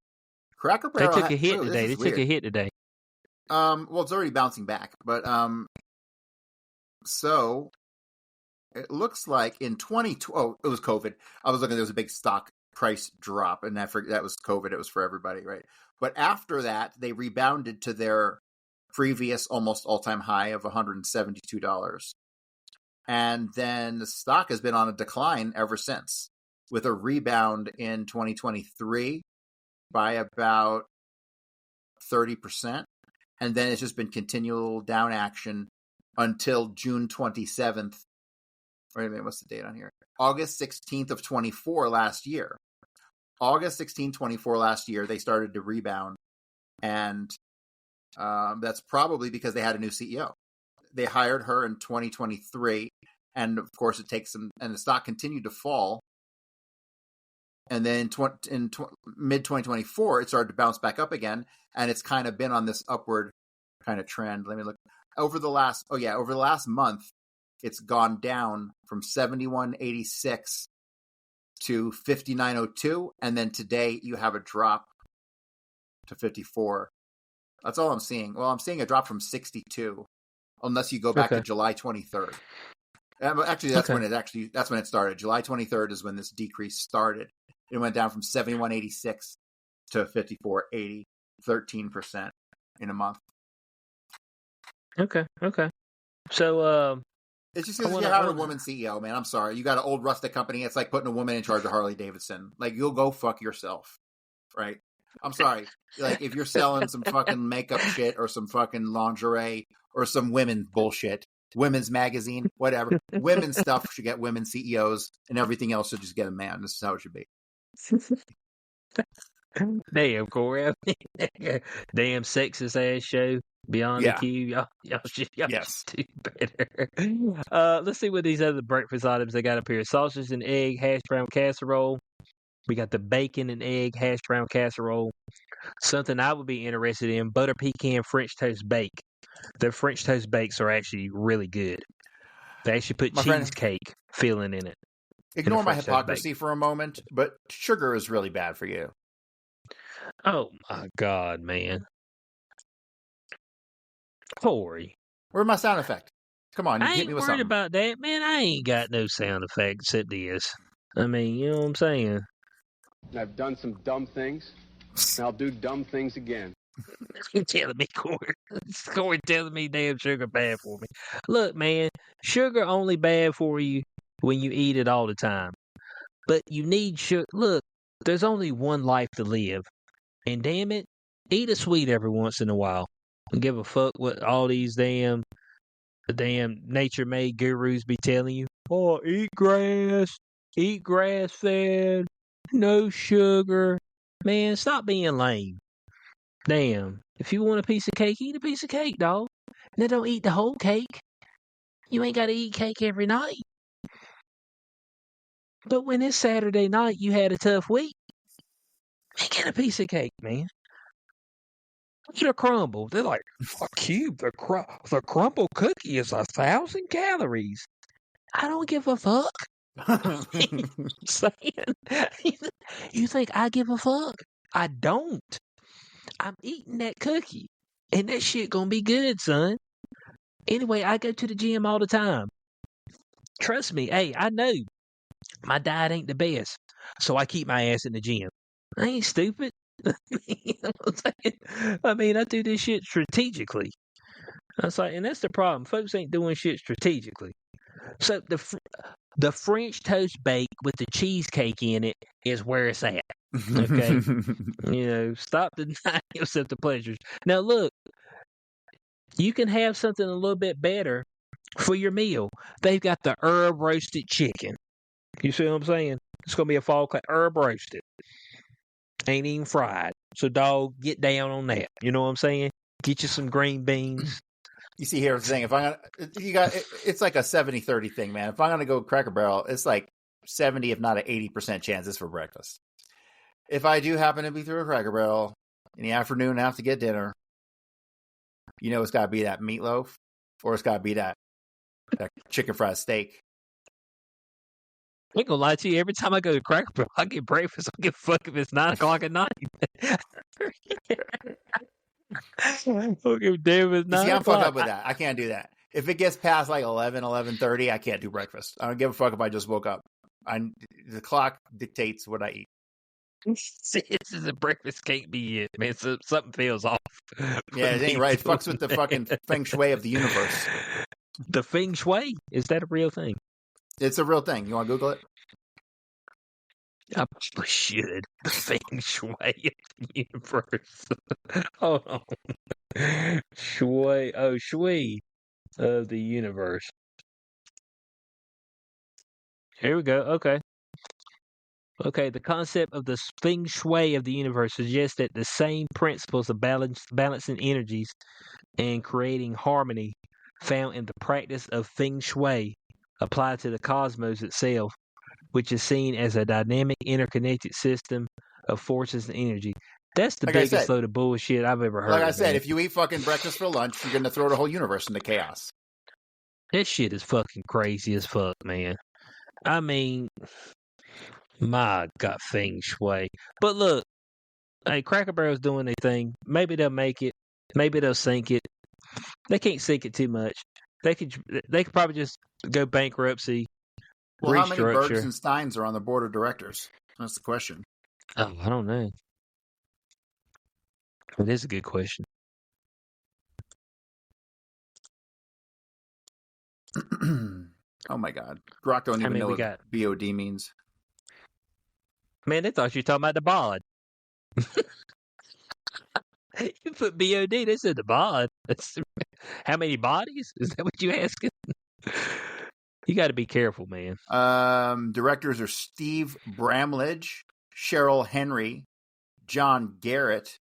Cracker Barrel. They took a hit today. Well, it's already bouncing back, but so it looks like in 2020. Oh, it was COVID. I was looking. There was a big stock price drop, and that was COVID. It was for everybody, right? But after that, they rebounded to their previous almost all-time high of $172, and then the stock has been on a decline ever since, with a rebound in 2023 by about 30%. And then it's just been continual down action until June 27th. Wait a minute, what's the date on here? August 16th of 24 last year. August 16th, 24 last year, they started to rebound. And that's probably because they had a new CEO. They hired her in 2023. And of course, it takes them, and the stock continued to fall. And then in mid-2024, it started to bounce back up again, and it's kind of been on this upward kind of trend. Let me look. Over the last month, it's gone down from 71.86 to 59.02, and then today you have a drop to 54. That's all I'm seeing. Well, I'm seeing a drop from 62, unless you go back to July 23rd. Actually, that's when it started. July 23rd is when this decrease started. It went down from 71.86 to 54.80, 13% in a month. Okay. So, it's just because you have a woman CEO, man. I'm sorry. You got an old rustic company. It's like putting a woman in charge of Harley Davidson. Like, you'll go fuck yourself, right? I'm sorry. Like, if you're selling some fucking makeup shit or some fucking lingerie or some women bullshit, women's magazine, whatever, women's stuff should get women CEOs, and everything else should just get a man. This is how it should be. Damn, Corey. Damn sexist ass show. Beyond the Cube. Y'all should do better. Let's see what these other breakfast items they got up here. Sausage and egg, hash brown casserole. We got the bacon and egg, hash brown casserole. Something I would be interested in, butter pecan French toast bake. The French toast bakes are actually really good. They actually put cheesecake filling in it. Ignore my hypocrisy for a moment, but sugar is really bad for you. Oh my God, man. Corey. Where's my sound effect? Come on, you I hit ain't me with worried something. about that, man. I ain't got no sound effect except this. I mean, you know what I'm saying? I've done some dumb things, and I'll do dumb things again. You telling me, Corey? Corey telling me damn sugar bad for me. Look, man, sugar only bad for you when you eat it all the time. But you need sugar. Look, there's only one life to live. And damn it, eat a sweet every once in a while. Don't give a fuck what all these damn nature made gurus be telling you. Oh, eat grass fed, no sugar. Man, stop being lame. Damn. If you want a piece of cake, eat a piece of cake, dog. Now don't eat the whole cake. You ain't gotta eat cake every night. But when it's Saturday night, you had a tough week. Get a piece of cake, man. Eat a crumble. They're like, a cube, the crumble cookie is 1,000 calories. I don't give a fuck. Saying, you think I give a fuck? I don't. I'm eating that cookie, and that shit gonna be good, son. Anyway, I go to the gym all the time. Trust me, hey, I know my diet ain't the best, so I keep my ass in the gym. I ain't stupid. You know what I'm saying? I mean, I do this shit strategically. That's like, and that's the problem. Folks ain't doing shit strategically. So the French toast bake with the cheesecake in it is where it's at. Okay, you know, stop denying yourself the pleasures. Now, look, you can have something a little bit better for your meal. They've got the herb roasted chicken. You see what I'm saying? It's gonna be a fall cut herb roasted. Ain't even fried. So, dog, get down on that. You know what I'm saying? Get you some green beans. You see here the thing. If I'm gonna, you got it's like a 70-30 thing, man. If I'm gonna go Cracker Barrel, it's like 70, if not an 80% chance it's for breakfast. If I do happen to be through a Cracker Barrel in the afternoon after get dinner, you know it's got to be that meatloaf, or it's got to be that chicken fried steak. I ain't gonna lie to you. Every time I go to Cracker Barrel, I get breakfast. I don't give a fuck if it's 9 o'clock at night. I don't give a damn if it's 9 See, I'm o'clock. fucked up with that. I can't do that. If it gets past like 11:30, I can't do breakfast. I don't give a fuck if I just woke up. The clock dictates what I eat. See, this is a breakfast can't be it, man. So something feels off. Yeah, it ain't right. It fucks with the fucking feng shui of the universe. The feng shui? Is that a real thing? It's a real thing. You want to Google it? I probably should. The feng shui of the universe. Hold on. Shui. Oh, shui of the universe. Here we go. Okay. Okay, the concept of the feng shui of the universe suggests that the same principles of balancing energies and creating harmony found in the practice of feng shui apply to the cosmos itself, which is seen as a dynamic, interconnected system of forces and energy. That's the biggest load of bullshit I've ever heard. Like I said, man. if you eat fucking breakfast for lunch, you're going to throw the whole universe into chaos. That shit is fucking crazy as fuck, man. I mean, my God, feng shui. But look, hey, Cracker Barrel's doing their thing. Maybe they'll make it. Maybe they'll sink it. They can't sink it too much. They could probably just go bankruptcy. Well, how many Bergs restructure. and Steins are on the board of directors? That's the question. Oh, I don't know. It is a good question. Oh my God, Grok don't even know what BOD means. Man, they thought you were talking about the bod. You put BOD, they said the bod. How many bodies? Is that what you asking? You got to be careful, man. Directors are Steve Bramlage, Cheryl Henry, John Garrett,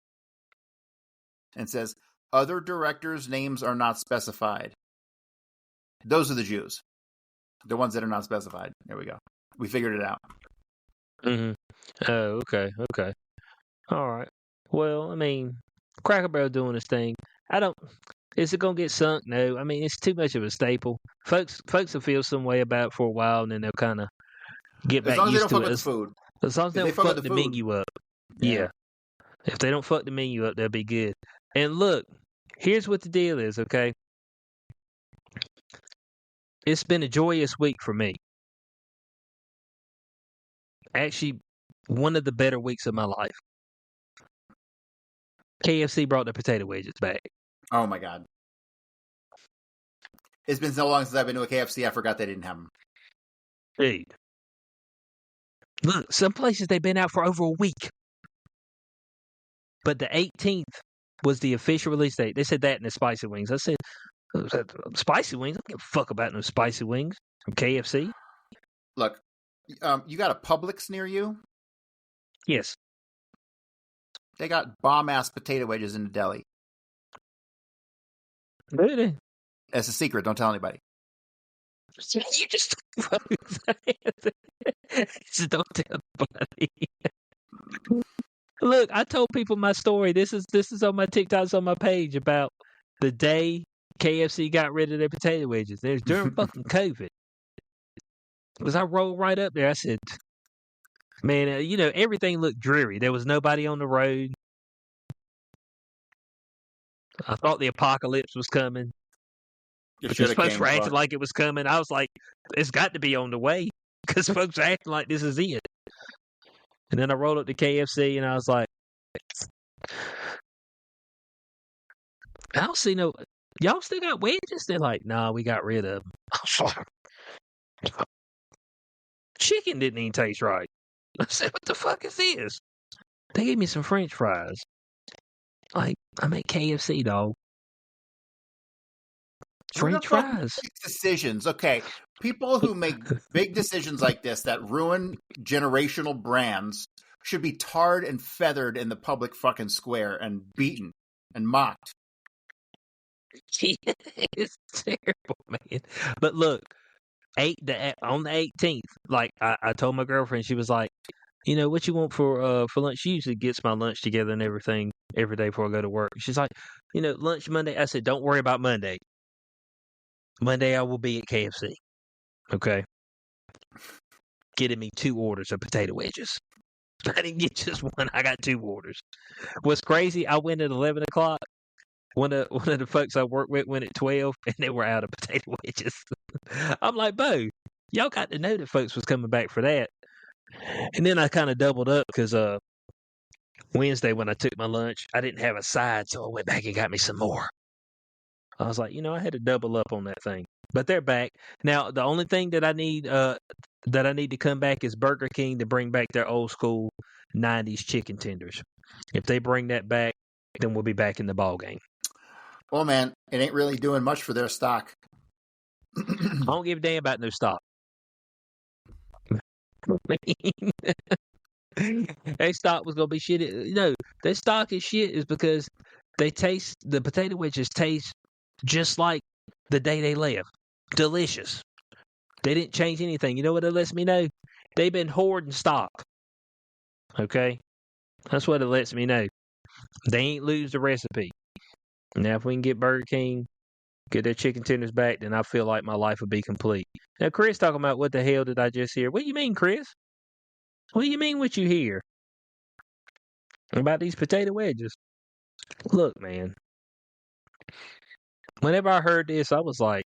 and says other directors' names are not specified. Those are the Jews, the ones that are not specified. There we go. We figured it out. Mm-hmm. Oh, okay. All right. Well, I mean, Cracker Barrel doing this thing. Is it gonna get sunk? No. I mean, it's too much of a staple. Folks will feel some way about it for a while, and then they'll kind of get back used to it. As long as they don't fuck with the food. As long as they don't fuck the menu up. Yeah. If they don't fuck the menu up, they'll be good. And look, here's what the deal is, okay? It's been a joyous week for me. Actually, one of the better weeks of my life. KFC brought the potato wedges back. Oh my god. It's been so long since I've been to a KFC, I forgot they didn't have them. Dude. Look, some places they've been out for over a week. But the 18th was the official release date. They said that in the spicy wings. I said, spicy wings? I don't give a fuck about no spicy wings from KFC. Look, you got a Publix near you? Yes. They got bomb-ass potato wedges in the deli. Really? It's a secret. Don't tell anybody. You just don't tell nobody. Look, I told people my story. This is on my TikToks on my page about the day KFC got rid of their potato wedges. It was during fucking COVID. Because I rolled right up there. I said, man, everything looked dreary. There was nobody on the road. I thought the apocalypse was coming. Because folks were acting like it was coming. I was like, it's got to be on the way. Because folks are acting like this is it. And then I rolled up to KFC and I was like, I don't see no, y'all still got wedges? They're like, nah, we got rid of them. I was like, chicken didn't even taste right. I said, what the fuck is this? They gave me some French fries. Like, I'm at KFC, dog. French fries. Decisions. Okay. People who make big decisions like this that ruin generational brands should be tarred and feathered in the public fucking square and beaten and mocked. It's terrible, man. But look, on the 18th, like I told my girlfriend, she was like, what you want for lunch? She usually gets my lunch together and everything every day before I go to work. She's like, lunch Monday. I said, don't worry about Monday. Monday I will be at KFC. Okay. Getting me 2 orders of potato wedges. I didn't get just one. I got 2 orders. What's crazy, I went at 11 o'clock. One of the folks I work with went at 12, and they were out of potato wedges. I'm like, Bo, y'all got to know that folks was coming back for that. And then I kind of doubled up because Wednesday when I took my lunch, I didn't have a side, so I went back and got me some more. I was like, I had to double up on that thing. But they're back. Now, the only thing that I need to come back is Burger King to bring back their old school 90s chicken tenders. If they bring that back, then we'll be back in the ball game. Well, man, it ain't really doing much for their stock. I don't give a damn about no stock. Their stock was going to be shit. Their stock is shit is because the potato wedges taste just like the day they left. Delicious. They didn't change anything. You know what it lets me know? They've been hoarding stock. Okay? That's what it lets me know. They ain't lose the recipe. Now, if we can get Burger King, get their chicken tenders back, then I feel like my life would be complete. Now, Chris talking about what the hell did I just hear? What do you mean, Chris? What do you mean what you hear? About these potato wedges? Look, man. Whenever I heard this, I was like,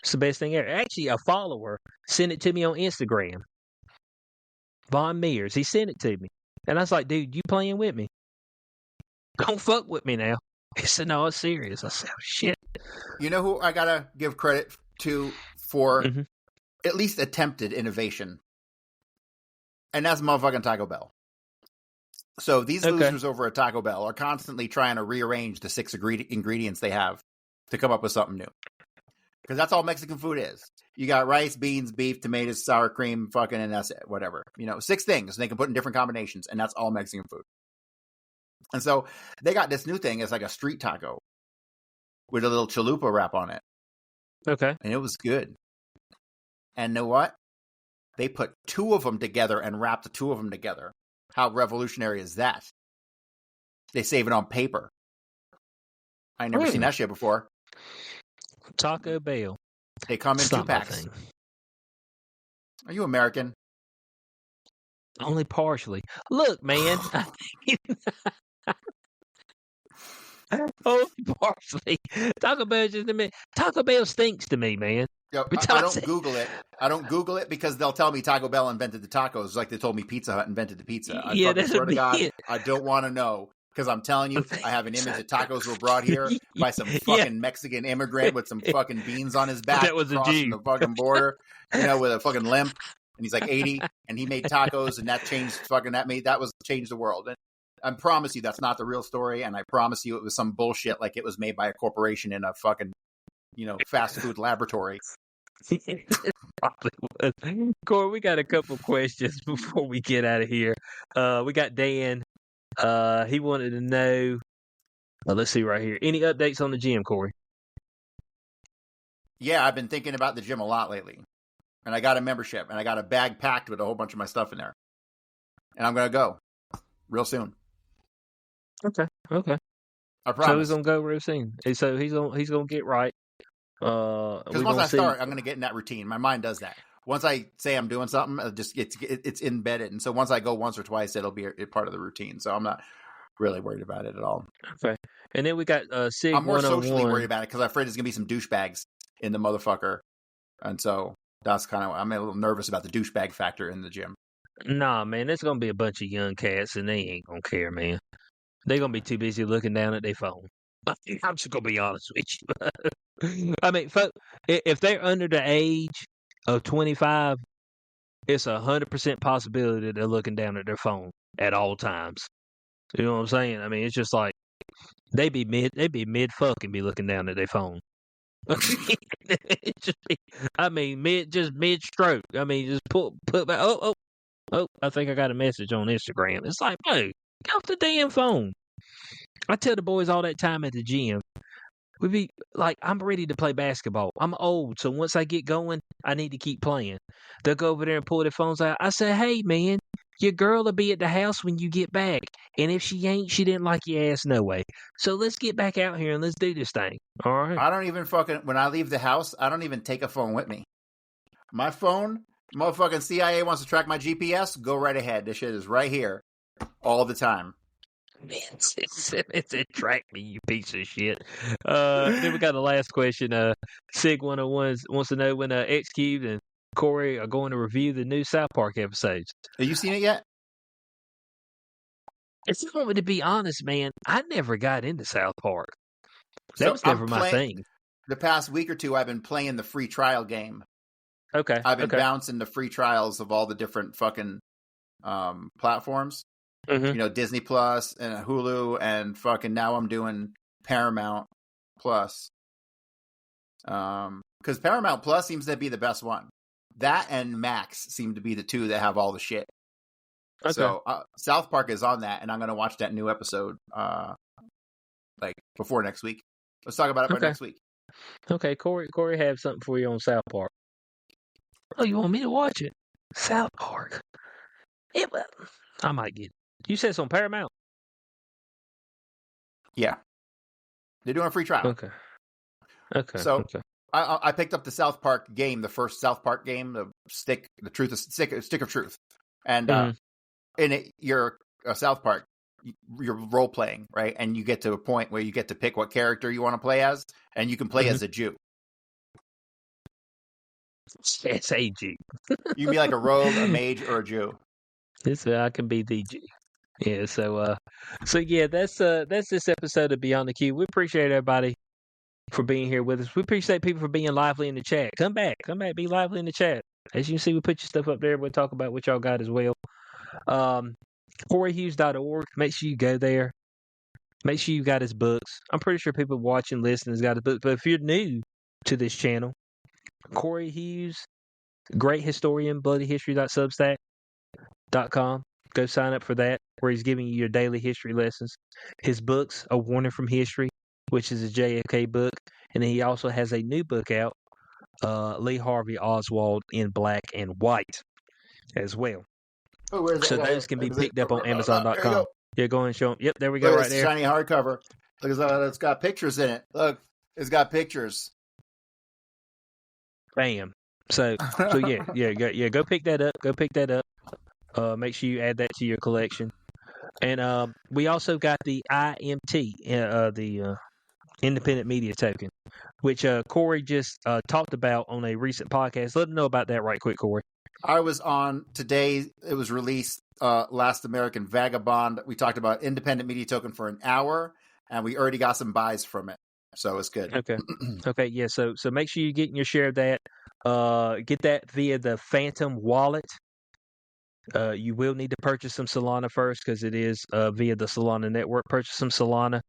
it's the best thing ever. Actually, a follower sent it to me on Instagram. Von Mears. He sent it to me. And I was like, dude, you playing with me? Don't fuck with me now. He said, no, it's serious. I said, oh, shit. You know who I got to give credit to for at least attempted innovation? And that's motherfucking Taco Bell. So these losers over at Taco Bell are constantly trying to rearrange the 6 ingredients they have to come up with something new. Because that's all Mexican food is. You got rice, beans, beef, tomatoes, sour cream, fucking, and that's it. Whatever. 6 things. And they can put in different combinations. And that's all Mexican food. And so they got this new thing. It's like a street taco with a little chalupa wrap on it. Okay. And it was good. And you know what? They put 2 of them together and wrapped the 2 of them together. How revolutionary is that? They save it on paper. I ain't never seen that shit before. Taco Bell. They come in 2 packs. Are you American? Only partially. Look, man. Only partially. Taco Bell just a minute. Taco Bell stinks to me, man. Yo, I don't Google it. I don't Google it because they'll tell me Taco Bell invented the tacos, like they told me Pizza Hut invented the pizza. I fucking swear to God, I don't want to know. Because I'm telling you, I have an image that tacos were brought here by some fucking Mexican immigrant with some fucking beans on his back That was crossing the fucking border, with a fucking limp. And he's like 80, and he made tacos, and that changed changed the world. And I promise you that's not the real story, and I promise you it was some bullshit like it was made by a corporation in a fucking, fast food laboratory. Probably was. Corey, we got a couple questions before we get out of here. We got Dan. He wanted to know, let's see right here. Any updates on the gym, Corey? Yeah, I've been thinking about the gym a lot lately. And I got a membership, and I got a bag packed with a whole bunch of my stuff in there. And I'm going to go real soon. Okay. I promise. So he's going to go real soon. So he's going to get right. Because once I start, I'm going to get in that routine. My mind does that. Once I say I'm doing something, it's embedded. And so once I go once or twice, it'll be a part of the routine. So I'm not really worried about it at all. Okay. And then we got Sig. I'm more socially worried about it because I'm afraid there's going to be some douchebags in the motherfucker. And so that's kind of, I'm a little nervous about the douchebag factor in the gym. Nah, man, there's going to be a bunch of young cats and they ain't going to care, man. They're going to be too busy looking down at their phone. I'm just going to be honest with you. I mean, if they're under the age of 25, it's 100% possibility that they're looking down at their phone at all times. You know what I'm saying? I mean, it's just like they be mid fuck and be looking down at their phone. Mid stroke. I mean, just put back. Oh! I think I got a message on Instagram. It's like, bro, get off the damn phone. I tell the boys all that time at the gym. We be like, I'm ready to play basketball. I'm old, so once I get going, I need to keep playing. They'll go over there and pull their phones out. I say, hey, man, your girl will be at the house when you get back. And if she ain't, she didn't like your ass no way. So let's get back out here and let's do this thing. All right? I don't even when I leave the house, I don't even take a phone with me. My phone, motherfucking CIA wants to track my GPS, go right ahead. This shit is right here all the time. Man, it's track me, you piece of shit. Then we got the last question. Sig 101 wants to know when X Cubed and Corey are going to review the new South Park episodes. Have you seen it yet? It's to be honest, man. I never got into South Park. That was never my thing. The past week or two, I've been playing the free trial game. Okay. I've been bouncing the free trials of all the different fucking platforms. Mm-hmm. Disney Plus and Hulu, and fucking now I'm doing Paramount Plus. Because Paramount Plus seems to be the best one. That and Max seem to be the two that have all the shit. Okay. So South Park is on that, and I'm going to watch that new episode before next week. Let's talk about it by next week. Okay, Corey have something for you on South Park. Oh, you want me to watch it? South Park. Yeah, well, I might get it. You said it's on Paramount? Yeah. They're doing a free trial. Okay. So I picked up the South Park game, the first South Park game, the Stick of Truth. And in it, you're a South Park, you're role playing, right? And you get to a point where you get to pick what character you want to play as, and you can play as a Jew. It's a Jew. You can be like a rogue, a mage, or a Jew. I can be the Jew. Yeah, so yeah, that's this episode of Beyond the Cube. We appreciate everybody for being here with us. We appreciate people for being lively in the chat. Come back, be lively in the chat. As you can see, we put your stuff up there. We'll talk about what y'all got as well. CoreyHughes.org. Make sure you go there. Make sure you got his books. I'm pretty sure people watching, listening has got his books. But if you're new to this channel, Corey Hughes, great historian, bloodyhistory.substack.com. Go sign up for that, where he's giving you your daily history lessons. His books, A Warning from History, which is a JFK book. And then he also has a new book out, Lee Harvey Oswald in Black and White as well. Oh, where's that? So those can be picked up on Amazon.com. Yeah, go ahead and show them. Yep, there we go. Look, right there. Shiny hardcover. Look at that. It's got pictures in it. Look, it's got pictures. Bam. So yeah. Go pick that up. Make sure you add that to your collection. And we also got the IMT, the Independent Media Token, which Corey just talked about on a recent podcast. Let them know about that right quick, Corey. I was on today. It was released, Last American Vagabond. We talked about Independent Media Token for an hour, and we already got some buys from it. So it's good. Okay. Okay. Yeah. So make sure you're getting your share of that. Get that via the Phantom wallet. You will need to purchase some Solana first because it is via the Solana network. Purchase some Solana,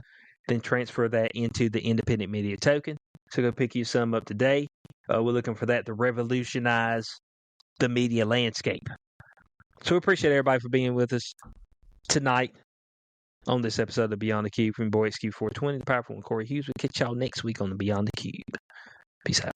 then transfer that into the Independent Media Token. So go pick you some up today. We're looking for that to revolutionize the media landscape. So we appreciate everybody for being with us tonight on this episode of Beyond the Cube from Boy XQ420, the powerful one, Corey Hughes. We'll catch y'all next week on the Beyond the Cube. Peace out.